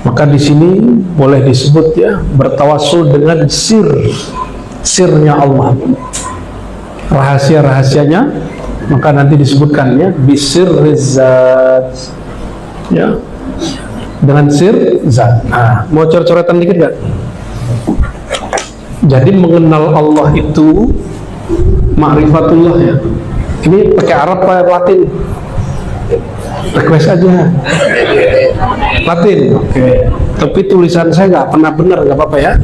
Maka di sini boleh disebut ya, bertawassul dengan sirnya Allah, rahasia-rahasianya. Maka nanti disebutkan ya, bisirrizat ya, dengan sir zat. Nah, mau coret-coretan dikit gak? Jadi mengenal Allah itu ma'rifatullah ya. Ini pakai Arab apa Latin? Request aja Latin, oke. Tapi tulisan saya nggak pernah benar, nggak apa-apa ya.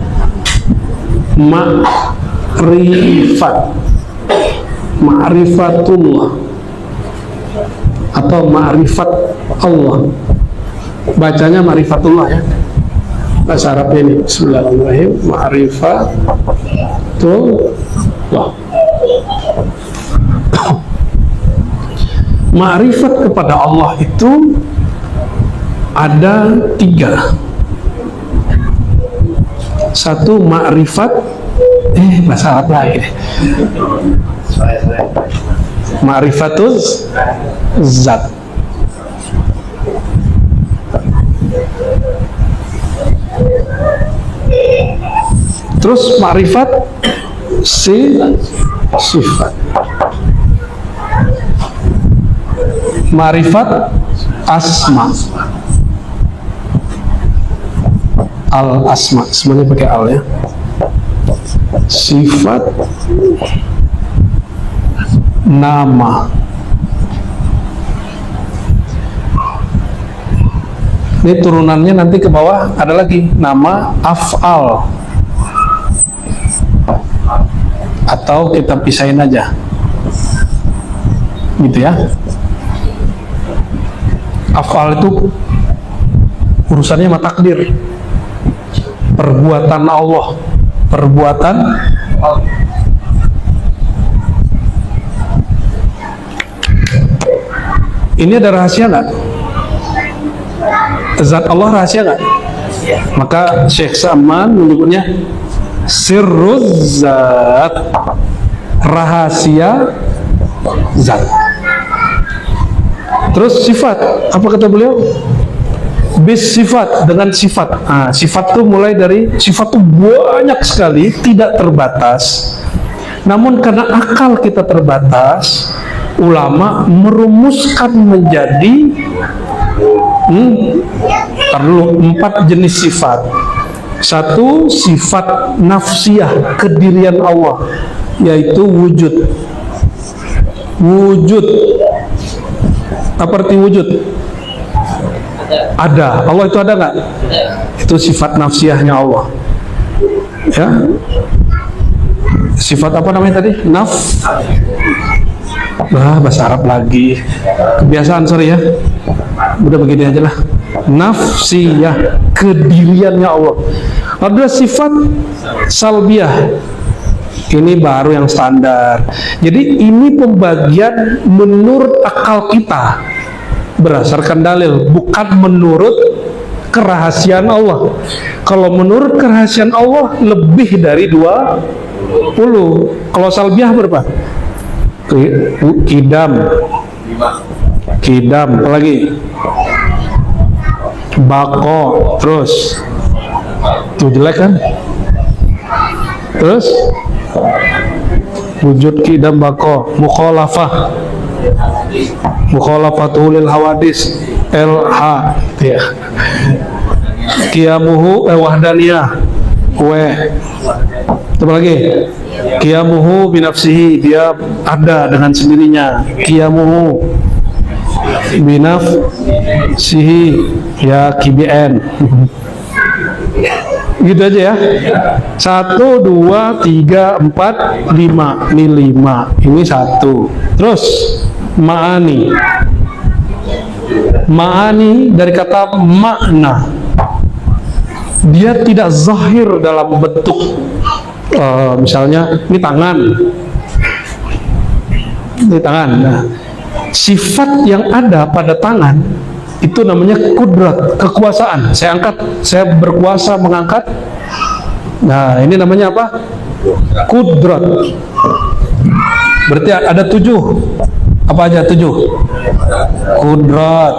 Ma'rifatullah atau ma'rifat Allah, bacanya ma'rifatullah ya. Bahasa Arabnya ini bismillahirrahmanirrahim, ma'rifatullah. Ma'rifat kepada Allah itu ada 3. Satu ma'rifat, bahasa Arab lagi. Ma'rifatul zat. Terus ma'rifat sifat. Ma'rifat asma, al asma, semuanya pakai al ya. Sifat nama. Ini turunannya nanti ke bawah ada lagi nama af'al, atau kita pisahin aja gitu ya. Af'al itu urusannya sama takdir, perbuatan Allah, perbuatan ini ada rahasia nggak? Zat Allah rahasia nggak? Maka Syekh Saman menyebutnya sirruz zat, rahasia zat. Terus sifat, apa kata beliau? Bis sifat, dengan sifat. Nah, sifat itu mulai dari, sifat itu banyak sekali, tidak terbatas. Namun karena akal kita terbatas, ulama merumuskan menjadi 4 jenis sifat. Satu, sifat nafsiyah, kedirian Allah, yaitu wujud. Wujud. Apa arti wujud? Ada. Allah itu ada nggak? Itu sifat nafsiyahnya Allah. Ya. Sifat apa namanya tadi? Bahasa Arab lagi. Kebiasaan, sorry ya. Udah begini aja lah. Nafsiyah, kediriannya Allah. Ada sifat salbiyah. Ini baru yang standar. Jadi ini pembagian menurut akal kita, berdasarkan dalil, bukan menurut kerahasiaan Allah. Kalau menurut kerahasiaan Allah lebih dari 20. Kalau salbiah berapa? Kidam, apalagi? Bako, terus itu jelek kan? Terus wujud kidam bako, mukhalafatul hawadis, LH ya. Qiyamuhu wahdaniyah, apa lagi? Qiyamuhu binafsihi, dia ada dengan sendirinya. Qiyamuhu binafsihi, ya KBN. Gitu aja ya. 1, 2, 3, 4, 5. Ini 5. Ini 1. Terus ma'ani. Ma'ani dari kata makna. dia tidak zahir dalam bentuk misalnya ini tangan. Nah, sifat yang ada pada tangan itu namanya kudrat, kekuasaan. Saya angkat, saya berkuasa mengangkat. Nah, ini namanya apa? Kudrat. Berarti ada 7. Apa aja 7? Kudrat.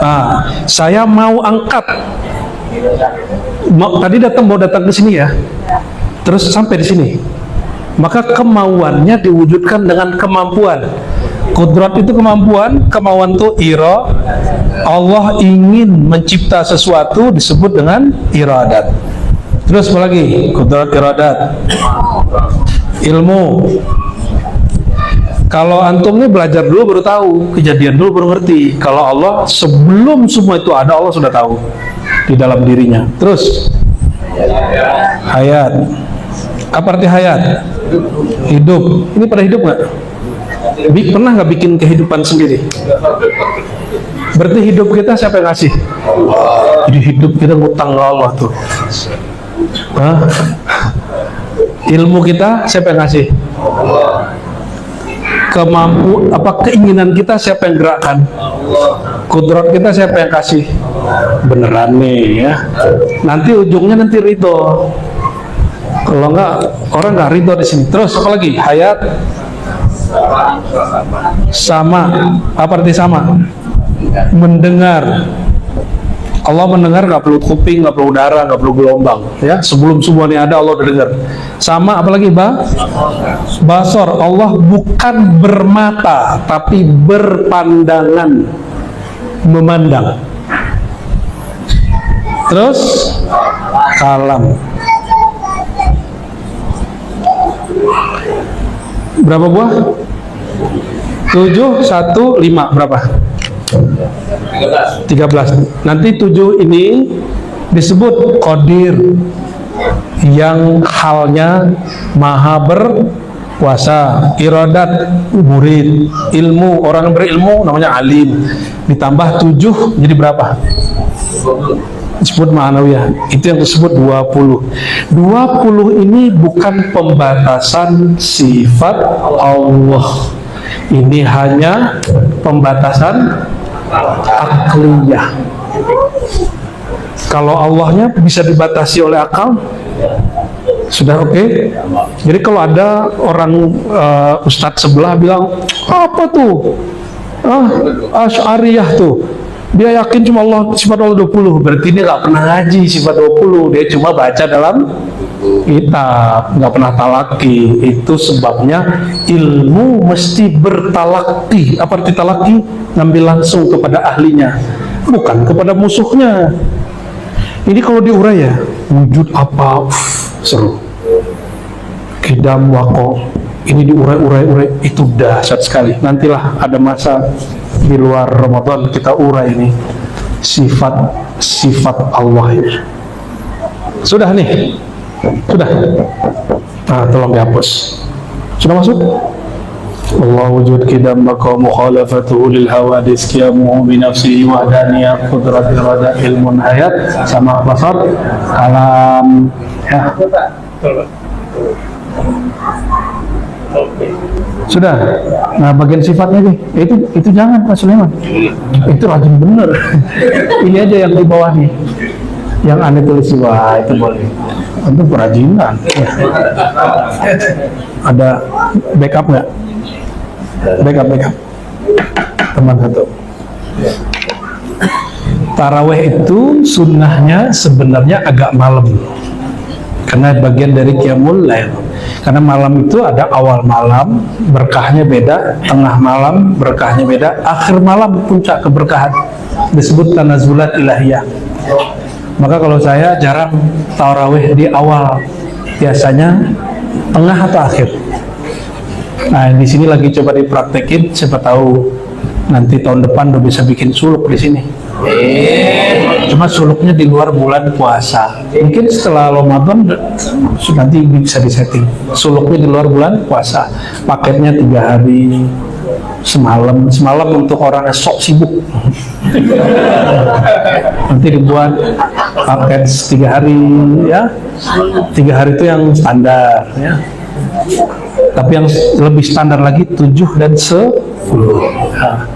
Nah, saya mau angkat. Tadi mau datang ke sini ya. Terus sampai di sini. Maka kemauannya diwujudkan dengan kemampuan. Kudrat itu kemampuan, kemauan itu ira. Allah ingin mencipta sesuatu disebut dengan iradat. Terus apa lagi? Kudrat, iradat. Ilmu. Kalau antum ini belajar dulu baru tahu, kejadian dulu baru ngerti. Kalau Allah sebelum semua itu ada, Allah sudah tahu di dalam dirinya. Terus hayat. Apa arti hayat? Hidup. Ini pada hidup nggak? Pernah nggak bikin kehidupan sendiri? Berarti hidup kita siapa yang ngasih? Jadi hidup kita ngutang ke Allah tuh. Hah? Ilmu kita siapa yang ngasih? Keinginan kita siapa yang gerakkan? Kudrat kita siapa yang kasih? Beneran nih ya. Nanti ujungnya nanti ridho. Kalau enggak, orang nggak ridho di sini. Terus apa lagi? Hayat. Sama. Apa arti sama? Mendengar. Allah mendengar, nggak perlu kuping, nggak perlu udara, nggak perlu gelombang. Ya, sebelum semua ini ada, Allah udah dengar. Sama apa lagi, basor. Allah bukan bermata, tapi berpandangan, memandang. Terus kalam. Berapa buah? 7, 1, 5. Berapa? 13. Nanti 7 ini disebut qadir, yang halnya maha berkuasa. Iradat, murid. Ilmu, orang yang berilmu namanya alim. Ditambah 7 jadi berapa? Disebut ma'anawiyah. Itu yang disebut 20. 20 ini bukan pembatasan sifat Allah. Ini hanya pembatasan akliyah. Kalau Allahnya bisa dibatasi oleh akal, sudah oke. Jadi kalau ada orang ustadz sebelah bilang, apa tuh? Asy'ariyah tuh, dia yakin cuma Allah, sifat Allah 20. Berarti dia nggak pernah ngaji sifat 20. Dia cuma baca dalam kitab, nggak pernah talaki. Itu sebabnya ilmu mesti bertalaki. Apa arti talaki? Ngambil langsung kepada ahlinya, bukan kepada musuhnya. Ini kalau diurai ya, wujud apa? Seru. Kidam wako. Ini diurai-urai, itu dahsyat sekali. Nantilah ada masa di luar Ramadan kita urai ini sifat Allah ini. Sudah nih, sudah. Nah, tolong dihapus. Sudah masuk? Allah wujud kidam maka mukhalafatuhu lil hawadis qiyamuhu bi nafsihi wahdaniyah qudrat irada ilmun hayat sama basar kalam ya. Sudah. Nah, bagian sifatnya nih, itu jangan Pak Sulaiman. Itu rajin bener. Ini aja yang di bawah nih. Yang aneh tulis wah itu boleh. Itu perajinan. Ya. Ada backup nggak? Backup. Teman satu. Taraweh itu sunnahnya sebenarnya agak malam. Karena bagian dari qiyamul lail. Karena malam itu ada awal malam, berkahnya beda, tengah malam, berkahnya beda, akhir malam, puncak keberkahan. Disebut tanazulat ilahiyah. Maka kalau saya jarang tarawih di awal, biasanya tengah atau akhir. Nah, di sini lagi coba dipraktekin, siapa tahu nanti tahun depan udah bisa bikin suluk di sini. Cuma suluknya di luar bulan puasa. Mungkin setelah Ramadan nanti bisa disetting. Suluknya di luar bulan puasa. Paketnya 3 hari, semalam untuk orang yang sok sibuk. Nanti dibuat paket 3 hari ya. 3 hari itu yang standar ya. Tapi yang lebih standar lagi 7 dan 10. Nah,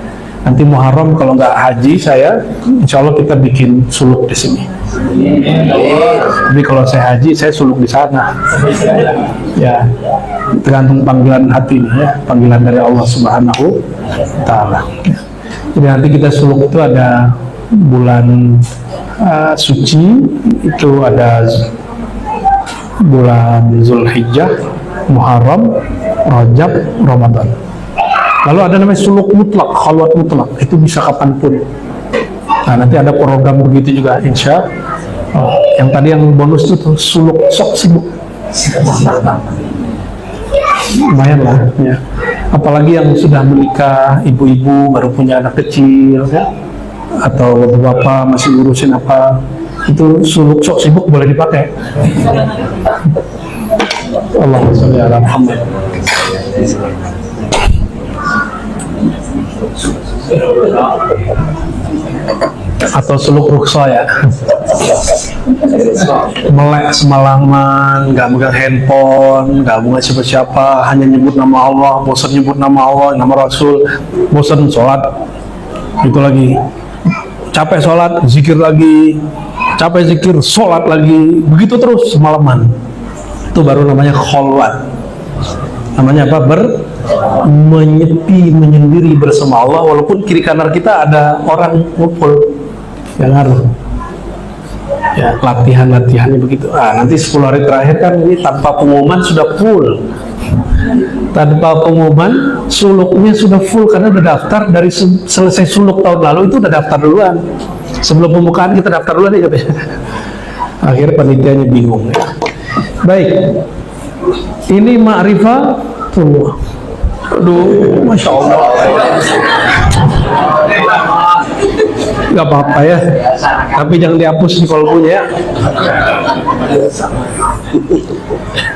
nanti Muharram kalau nggak haji saya, insya Allah kita bikin suluk di sini. Tapi kalau saya haji, saya suluk di sana. Ya, tergantung panggilan hati nih ya, panggilan dari Allah Subhanahu wa Ta'ala. Jadi nanti kita suluk itu ada bulan suci, itu ada bulan Zulhijjah, Muharram, Rajab, Ramadan. Lalu ada namanya suluk mutlak, khalwat mutlak, itu bisa kapanpun. Nah, nanti ada program begitu juga, insya Allah. Yang tadi yang bonus itu tuh, suluk sok sibuk. Lumayan lah ya. Apalagi yang sudah menikah, ibu-ibu baru punya anak kecil ya, atau bapak masih ngurusin apa, itu suluk sok sibuk boleh dipakai. Allahumma sholli ala Muhammad. Atau suluk rukhsah ya, melek semalaman, nggak megang handphone, nggak bunga siapa-siapa, hanya nyebut nama Allah, bosan nyebut nama Allah, nama Rasul, bosan sholat, itu lagi, capek sholat, zikir lagi, capek zikir, sholat lagi, begitu terus semalaman. Itu baru namanya khalwat. Namanya apa? Menyepi, menyendiri bersama Allah, walaupun kiri kanan kita ada orang ngumpul yang ngaruh ya, latihannya begitu. Nanti 10 hari terakhir kan ini tanpa pengumuman sudah full, tanpa pengumuman suluknya sudah full karena udah daftar dari selesai suluk tahun lalu, itu udah daftar duluan sebelum pembukaan, kita daftar duluan ya katanya. Akhirnya panitianya bingung ya. Baik, ini ma'rifatullah. Aduh, Masya Allah. Gak apa-apa ya, tapi jangan dihapus nih kalau punya ya.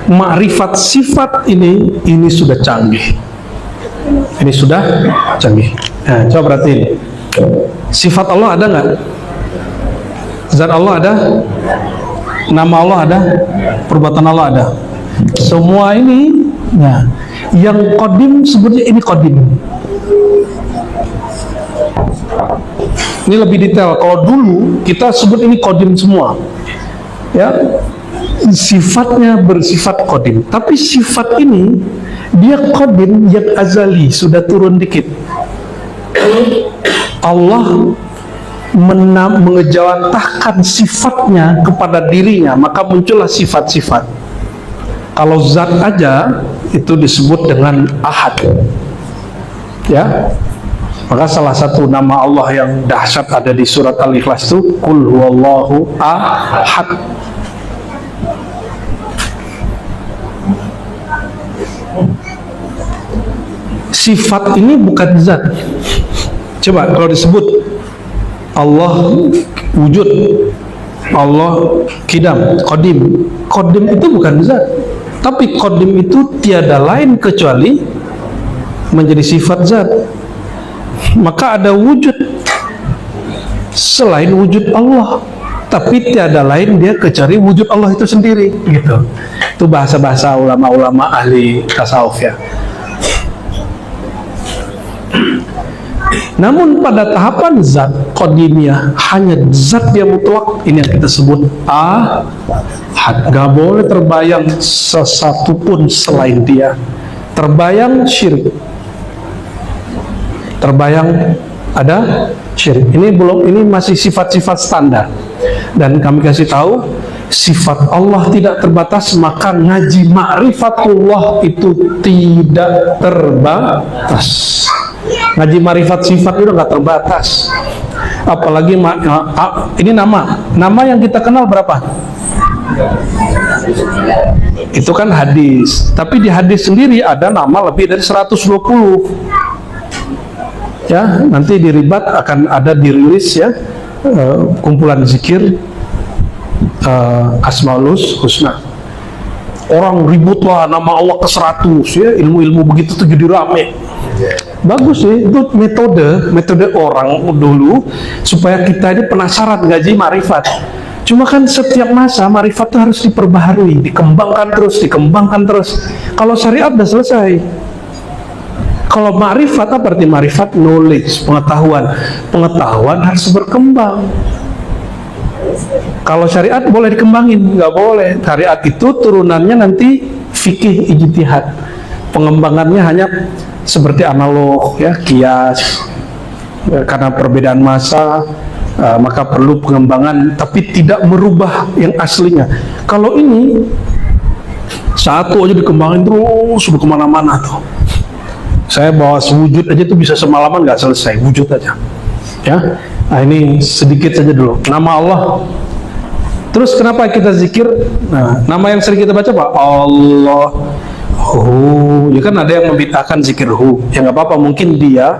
Ma'rifat sifat ini sudah canggih. Ini sudah canggih. Nah, coba perhatiin. Sifat Allah ada nggak? Zat Allah ada? Nama Allah ada? Perbuatan Allah ada? Semua ini, nah, yang qadim sebutnya ini qadim. Ini lebih detail. Kalau dulu kita sebut ini qadim semua, ya, sifatnya bersifat qadim. Tapi sifat ini dia qadim yang azali, sudah turun dikit. Allah mengejawantahkan sifatnya kepada dirinya, maka muncullah sifat-sifat. Kalau zat aja itu disebut dengan ahad, ya. Maka salah satu nama Allah yang dahsyat ada di surat Al-Ikhlas itu Qul huwallahu ahad. Sifat ini bukan zat. Coba kalau disebut Allah wujud, Allah qidam, qadim. Qadim itu bukan zat, tapi qadim itu tiada lain kecuali menjadi sifat zat. Maka ada wujud selain wujud Allah, tapi tiada lain dia kecuali wujud Allah itu sendiri, gitu. Itu bahasa-bahasa ulama-ulama ahli tasawuf ya. Namun pada tahapan zat qadimiyah, hanya zat dia mutlak, ini yang kita sebut ahad. Gak boleh terbayang sesuatu pun selain dia. Terbayang syirik, terbayang ada syirik. Ini belum, ini masih sifat-sifat standar. Dan kami kasih tahu sifat Allah tidak terbatas, maka ngaji ma'rifatullah itu tidak terbatas. Ngaji ma'rifat sifat itu nggak terbatas. Apalagi ini nama yang kita kenal berapa? Itu kan hadis. Tapi di hadis sendiri ada nama lebih dari 120. Ya, nanti di ribat akan ada dirilis ya, kumpulan zikir Asmaul Husna. Orang ribut lah nama Allah ke 100 ya, ilmu-ilmu begitu tuh jadi rame. Bagus sih, itu metode orang dulu supaya kita ini penasaran ngaji ma'rifat. Cuma kan setiap masa marifat itu harus diperbaharui, dikembangkan terus. Kalau syariat udah selesai. Kalau ma'rifat apa arti ma'rifat? Knowledge, pengetahuan. Pengetahuan harus berkembang. Kalau syariat boleh dikembangin, nggak boleh. Syariat itu turunannya nanti fikih ijtihad. Pengembangannya hanya seperti analog, ya, kias. Karena perbedaan masa, maka perlu pengembangan, tapi tidak merubah yang aslinya. Kalau ini satu aja dikembangin terus, sudah kemana-mana tuh. Saya bawa sewujud aja tuh bisa semalaman nggak selesai, wujud aja. Ya, nah ini sedikit saja dulu. Nama Allah. Terus kenapa kita zikir? Nah, nama yang sering kita baca Pak, Allah. Ya kan ada yang membid'ahkan zikir ya nggak apa-apa, mungkin dia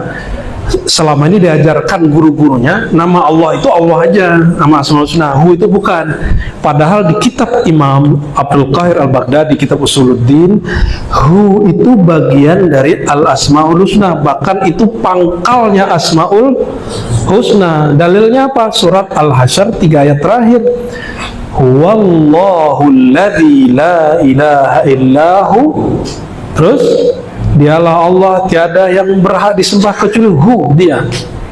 selama ini diajarkan guru-gurunya nama Allah itu Allah aja, nama Asmaul Husna, itu bukan. Padahal di kitab Imam Abdul Qahir Al-Baghdadi, kitab Usuluddin, itu bagian dari Al-Asmaul Husna, bahkan itu pangkalnya Asmaul Husna. Dalilnya apa? Surat Al-Hasyr 3 ayat terakhir. Huwallahu alladzi la ilaha illahu. Terus dialah Allah, tiada yang berhak disembah kecuali dia,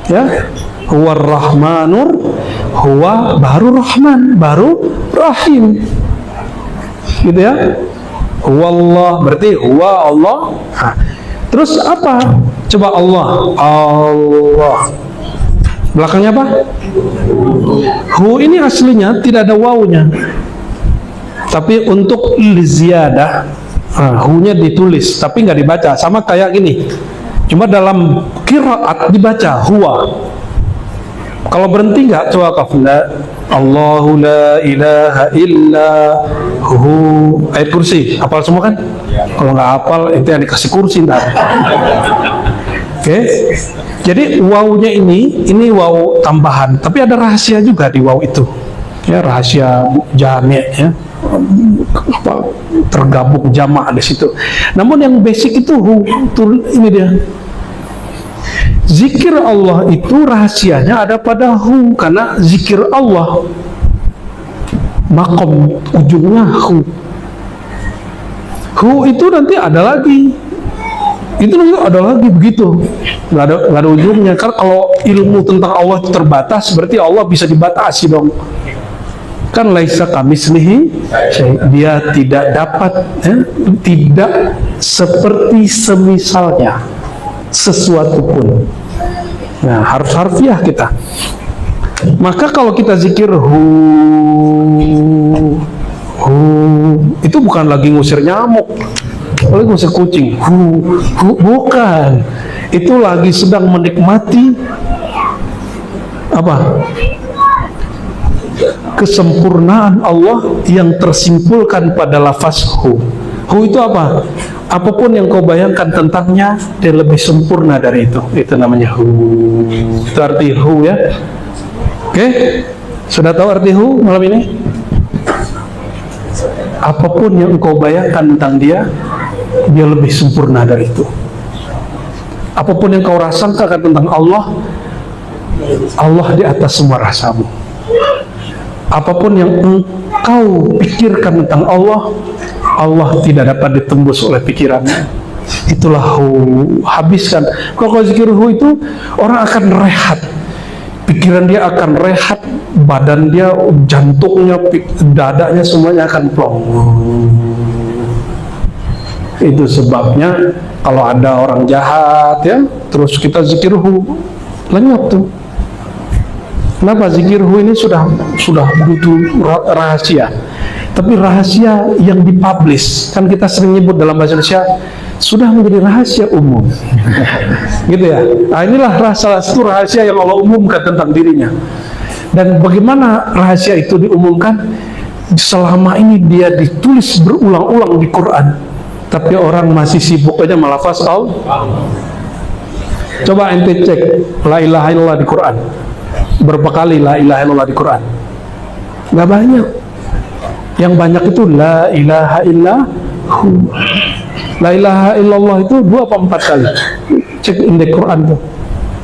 ya. Huwar Rahmanur, huwa baru Rahman, baru Rahim, gitu ya. Huwa Allah berarti huwa Allah. Nah, terus apa? Coba Allah, Allah belakangnya apa? Hu ini aslinya tidak ada wawunya, tapi untuk ziyadah, hu-nya ditulis tapi nggak dibaca, sama kayak gini. Cuma dalam qiraat dibaca huwa. Kalau berhenti nggak, coba kafla Allahu la ilaha illa hu. Ayat kursi hafal semua kan? Kalau nggak hafal itu yang dikasih kursi ntar. Oke. Jadi wawunya ini wawu tambahan, tapi ada rahasia juga di wawu itu. Ya, rahasia jami', ya. Tergabung jamak di situ. Namun yang basic itu ini dia. Zikir Allah itu rahasianya ada pada hu, karena zikir Allah makom ujungnya hu. Hu itu nanti ada lagi. Itu nanti ada lagi begitu. Nggak ada ujungnya. Karena kalau ilmu tentang Allah itu terbatas, berarti Allah bisa dibatasi dong. Kan laisa kamislihi, dia tidak dapat, tidak seperti semisalnya sesuatu pun. Nah, harus harfiah kita. Maka kalau kita zikir hu itu bukan lagi ngusir nyamuk, lagi ngusir kucing. Bukan. Itu lagi sedang menikmati apa? Kesempurnaan Allah yang tersimpulkan pada lafaz hu. Hu itu apa? Apapun yang kau bayangkan tentangnya, dia lebih sempurna dari itu. Itu namanya hu. Itu arti hu, ya. Oke? Sudah tahu arti hu malam ini? Apapun yang kau bayangkan tentang dia, dia lebih sempurna dari itu. Apapun yang kau rasakan tentang Allah, Allah di atas semua rasamu. Apapun yang engkau pikirkan tentang Allah, Allah tidak dapat ditembus oleh pikirannya. Itulah hu. Habiskan. Kalau zikir hu itu, orang akan rehat, pikiran dia akan rehat, badan dia, jantungnya, dadanya semuanya akan plong. Itu sebabnya kalau ada orang jahat, ya, terus kita zikir hu, lenyap tuh. Kenapa? Zikir hu ini sudah begitu rahasia, tapi rahasia yang dipublish. Kan kita sering nyebut dalam bahasa Indonesia, sudah menjadi rahasia umum. Gitu ya. Nah, inilah salah satu rahasia yang Allah umumkan tentang dirinya. Dan bagaimana rahasia itu diumumkan? Selama ini dia ditulis berulang-ulang di Quran, tapi orang masih sibuk aja melafaz Allah. Coba ente cek la ilaha illallah di Quran. Berapa kali la ilaha illallah di Quran? Nggak banyak. Yang banyak itu la ilaha illahu. La ilaha illallah itu 2 atau 4 kali. Cek indeks Quran tuh.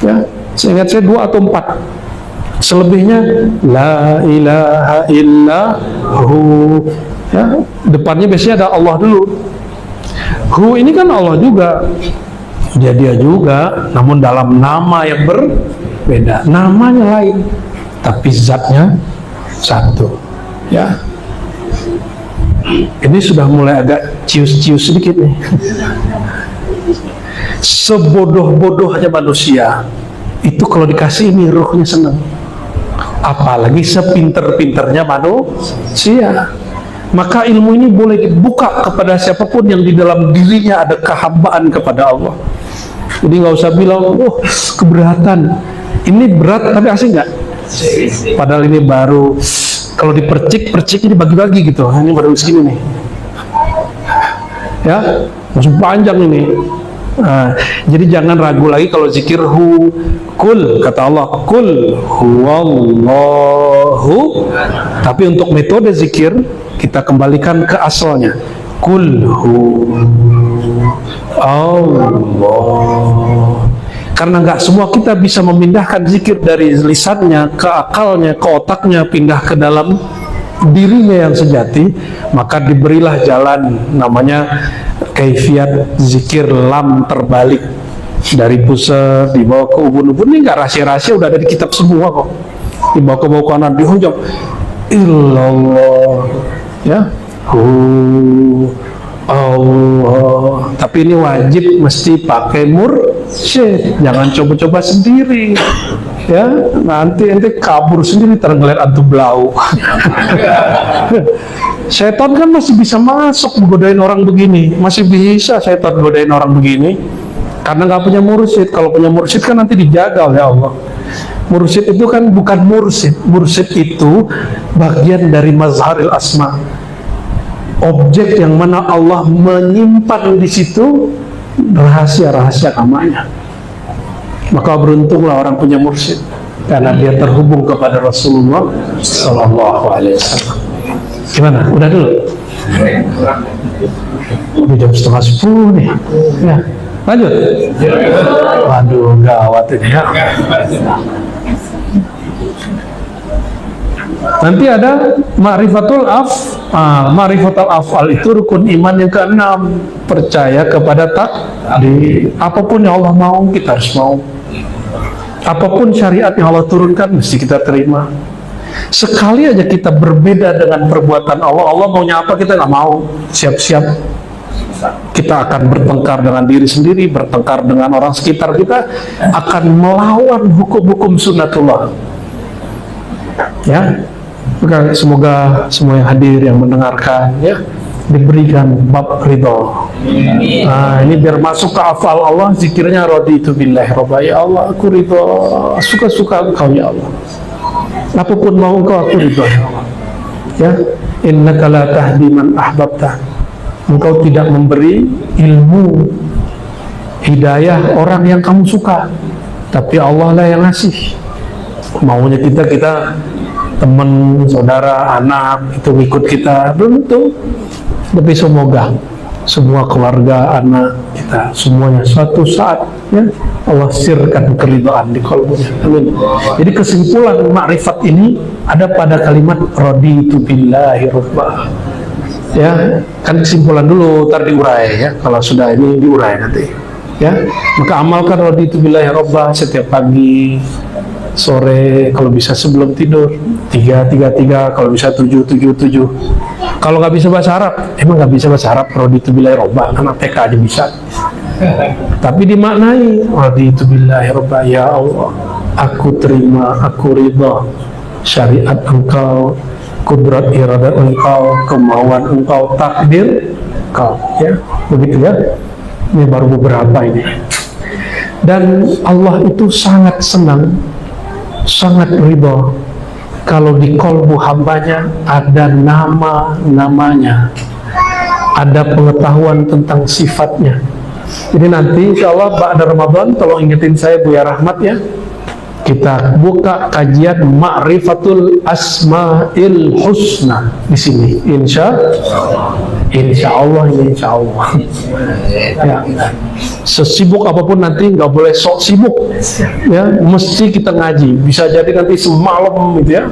Ya, seingat saya 2 atau 4. Selebihnya la ilaha illahu, ya, depannya biasanya ada Allah dulu. Hu ini kan Allah juga, dia juga, namun dalam nama yang berbeda. Namanya lain, tapi zatnya satu. Ya, ini sudah mulai agak cius-cius sedikit nih. Sebodoh-bodohnya manusia itu kalau dikasih ini ruhnya senang, apalagi sepinter-pinternya manusia. Maka ilmu ini boleh dibuka kepada siapapun yang di dalam dirinya ada kehambaan kepada Allah. Jadi nggak usah bilang, oh keberatan, ini berat tapi asing nggak? Padahal ini baru, kalau dipercik ini bagi-bagi gitu. Ini baru segini nih, ya, langsung panjang ini. Nah, jadi jangan ragu lagi kalau zikir hu, kul, kata Allah, kul huwallahu. Tapi untuk metode zikir kita kembalikan ke asalnya, kul hu Allah. Karena nggak semua kita bisa memindahkan zikir dari lisannya ke akalnya, ke otaknya, pindah ke dalam dirinya yang sejati, maka diberilah jalan namanya kaifiat zikir lam terbalik, dari pusat dibawa ke ubun-ubun. Ini nggak rahasia-rahasia, udah ada di kitab semua kok. Dibawa ke bawah kanan, di hujung illallah, ya, hu Allah. Tapi ini wajib mesti pakai mursyid, jangan coba-coba sendiri, ya, nanti ente kabur sendiri terenggelet antum blau. Setan kan masih bisa masuk godain orang begini, masih bisa setan godain orang begini, karena nggak punya mursyid. Kalau punya mursyid kan nanti dijaga oleh Allah. Mursyid itu kan bukan mursyid, mursyid itu bagian dari mazharil asma, objek yang mana Allah menyimpan di situ rahasia-rahasia namanya. Maka beruntunglah orang punya mursyid, karena dia terhubung kepada Rasulullah Sallallahu Alaihi Wasallam. Gimana? Udah dulu? Udah jam 9:30 nih. Ya, lanjut. Waduh, gawat ini ya. Nanti ada ma'rifatul af'al, itu rukun iman yang ke-6. Percaya kepada takdir. Apapun yang Allah mau, kita harus mau. Apapun syariat yang Allah turunkan, mesti kita terima. Sekali aja kita berbeda dengan perbuatan Allah, Allah maunya apa kita nggak mau, siap-siap kita akan bertengkar dengan diri sendiri, bertengkar dengan orang sekitar kita, akan melawan hukum-hukum sunnatullah. Ya, maka semoga semua yang hadir, yang mendengarkan, ya, diberikan bab ridho. Nah, ini biar masuk ke hafal Allah, zikirnya raditu billahi rabba, ya Allah aku ridho, suka-suka Engkau ya Allah. Apapun mau Engkau, aku ridho ya Allah. Ya, innaka la tahdi man ahbabta. Engkau tidak memberi ilmu hidayah orang yang kamu suka, tapi Allah lah yang ngasih. Maunya kita teman, saudara, anak itu ikut kita, belum tentu. Tapi semoga semua keluarga, anak kita, semuanya suatu saat, ya, Allah sirkan keridhaan di kalbunya. Amin. Jadi kesimpulan makrifat ini ada pada kalimat raditu billahi rabba. Ya, kan kesimpulan dulu, ntar diurai ya. Kalau sudah ini diurai nanti. Ya, maka amalkan raditu billahi rabba setiap pagi, sore, kalau bisa sebelum tidur 3-3-3, kalau bisa 7-7-7. Kalau nggak bisa bahasa Arab, emang nggak bisa bahasa Arab, raditu billahi rabba, anak TK aja bisa. Tapi dimaknai raditu billahi rabba, ya Allah, aku terima, aku ridha syariat Engkau, kudrat iradat Engkau, kemauan Engkau, takdir Engkau, ya, begitu ya. Ini baru beberapa ini. Dan Allah itu sangat senang, sangat ridho kalau di kolbu hambanya ada nama-namanya, ada pengetahuan tentang sifatnya. Jadi nanti insya Allah ba'da Ramadan tolong ingetin saya Buya Rahmat ya, Kita buka kajian Ma'rifatul Asma'il Husna di sini. Insya Allah ini insya Allah. Ya. Sesibuk apapun nanti nggak boleh sok sibuk. Ya, mesti kita ngaji. Bisa jadi nanti semalam gitu ya.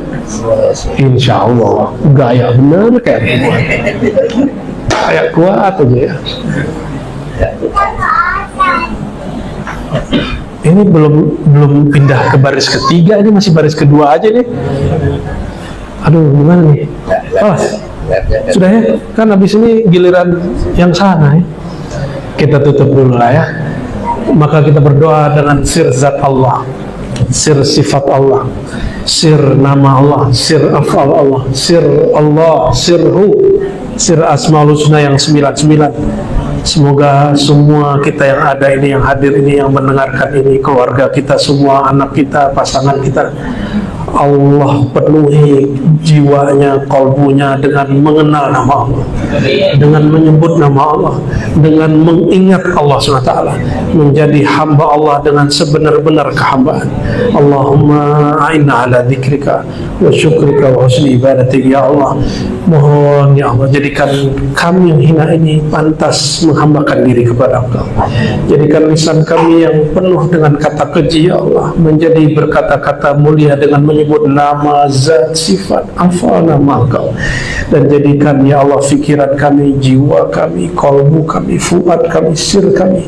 Insya Allah. Gaya bener kayak kuat aja ya. Ini belum pindah ke baris ketiga, ini masih baris kedua aja nih. Aduh, gimana nih? Oh, sudah ya? Kan habis ini giliran yang sana ya. Kita tutup dulu lah ya. Maka kita berdoa dengan sir zat Allah, sir sifat Allah, sir nama Allah, sir afal Allah, sir Allah, sirhu, sir asmaul husna yang 99. Semoga semua kita yang ada ini, yang hadir ini, yang mendengarkan ini, keluarga kita semua, anak kita, pasangan kita, Allah penuhi jiwanya, kalbunya dengan mengenal nama Allah, dengan menyebut nama Allah, dengan mengingat Allah SWT, menjadi hamba Allah dengan sebenar-benar kehambaan. Allahumma a'inna ala dzikrika wa syukrika wa husni ibadatik. Ya Allah, mohon ya Allah, jadikan kami yang hina ini pantas menghambakan diri kepada Engkau. Jadikan lisan kami yang penuh dengan kata keji, ya Allah, menjadi berkata-kata mulia dengan menyebut nama, zat, sifat, afal nama Engkau. Dan jadikan ya Allah fikiran kami, jiwa kami, kalbu kami, fuad kami, sir kami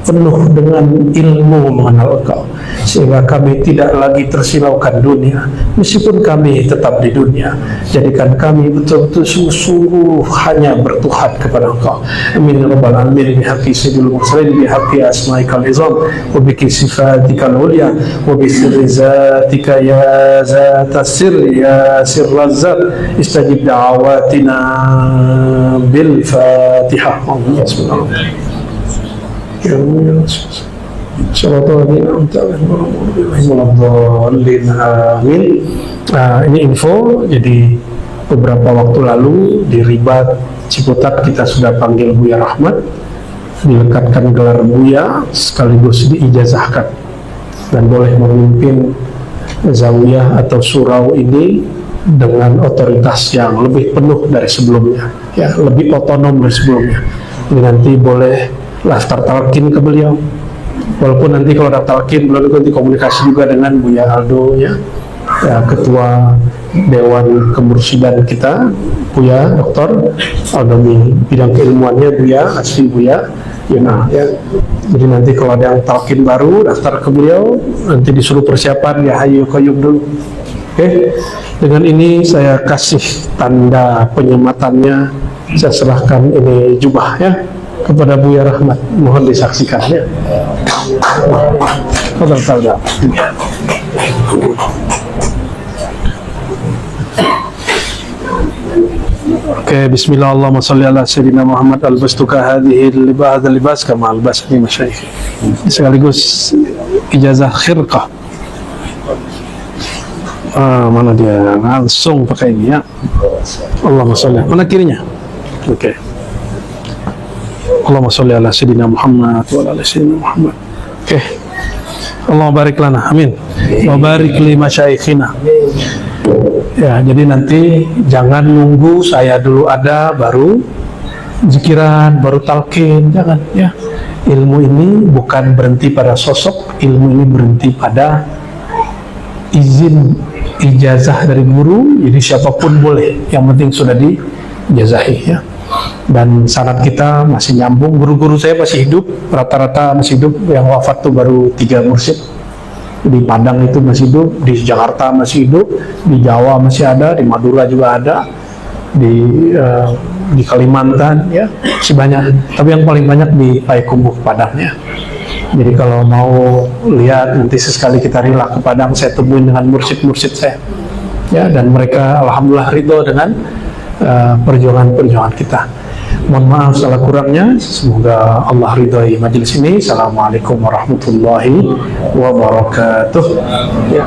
penuh dengan ilmu mengenal Engkau, sehingga kami tidak lagi tersilaukan dunia meskipun kami tetap di dunia. Jadikan kami betul-betul sungguh-sungguh hanya bertuhan kepada Engkau. Amin ya rabbal alamin. Bihaqqi sayyidil mursalin, bihaqqi asma'ikal izam, wa biki sifatikal ulya, wa bi sirri zatika ya zatas sirri ya sirraz zat, istajib da'awatina bil Fatihah. Bismillahirrahmanirrahim. Amin. Ini info. Jadi beberapa waktu lalu di Ribat Ciputat kita sudah panggil Buya Rahmat, dilekatkan gelar Buya sekaligus diijazahkan dan boleh memimpin zawiyah atau surau ini dengan otoritas yang lebih penuh dari sebelumnya, ya, lebih otonom dari sebelumnya. Ini nanti boleh daftar talqin ke beliau, walaupun nanti kalau daftar talqin beliau nanti komunikasi juga dengan Buya Aldo ya, ketua Dewan Kemursidan kita, Buya Dr. Aldomi, bidang keilmuannya Buya asli Buya Yuna ya. Jadi nanti kalau ada yang talqin baru daftar ke beliau, nanti disuruh persiapan ya hayu qayyum dulu. Oke, dengan ini saya kasih tanda penyematannya, saya serahkan ini jubah ya kepada Buya Rahmat, mohon disaksikan ya. Oke, bismillah, Allahumma sholli ala sayyidina Muhammad al-bastuka hadhihi libas kama al-basni masyayikh. Sekaligus ijazah khirqah. Mana dia? Langsung pakai ini ya. Allahumma sholli. Mana kirinya? Oke. Allahumma sholli ala sayyidina Muhammad wa ala sayyidina Muhammad. Oke. Allahumma barik lana. Amin. Wa barik li masyayikhina. Ya, jadi nanti jangan nunggu saya dulu ada baru zikiran, baru talqin, jangan ya. Ilmu ini bukan berhenti pada sosok, ilmu ini berhenti pada izin ijazah dari guru. Jadi siapapun boleh, yang penting sudah diijazahi ya. Dan sanad kita masih nyambung, guru-guru saya masih hidup, rata-rata masih hidup, yang wafat tuh baru 3 mursyid. Di Padang itu masih hidup, di Jakarta masih hidup, di Jawa masih ada, di Madura juga ada, di Kalimantan ya, masih banyak. Tapi yang paling banyak di Payakumbuh Padang ya. Jadi kalau mau lihat nanti sesekali kita rila ke Padang, saya temuin dengan mursyid-mursyid saya ya, dan mereka alhamdulillah ridho dengan perjuangan-perjuangan kita. Mohon maaf salah kurangnya, semoga Allah ridhoi majelis ini. Assalamualaikum warahmatullahi wabarakatuh ya.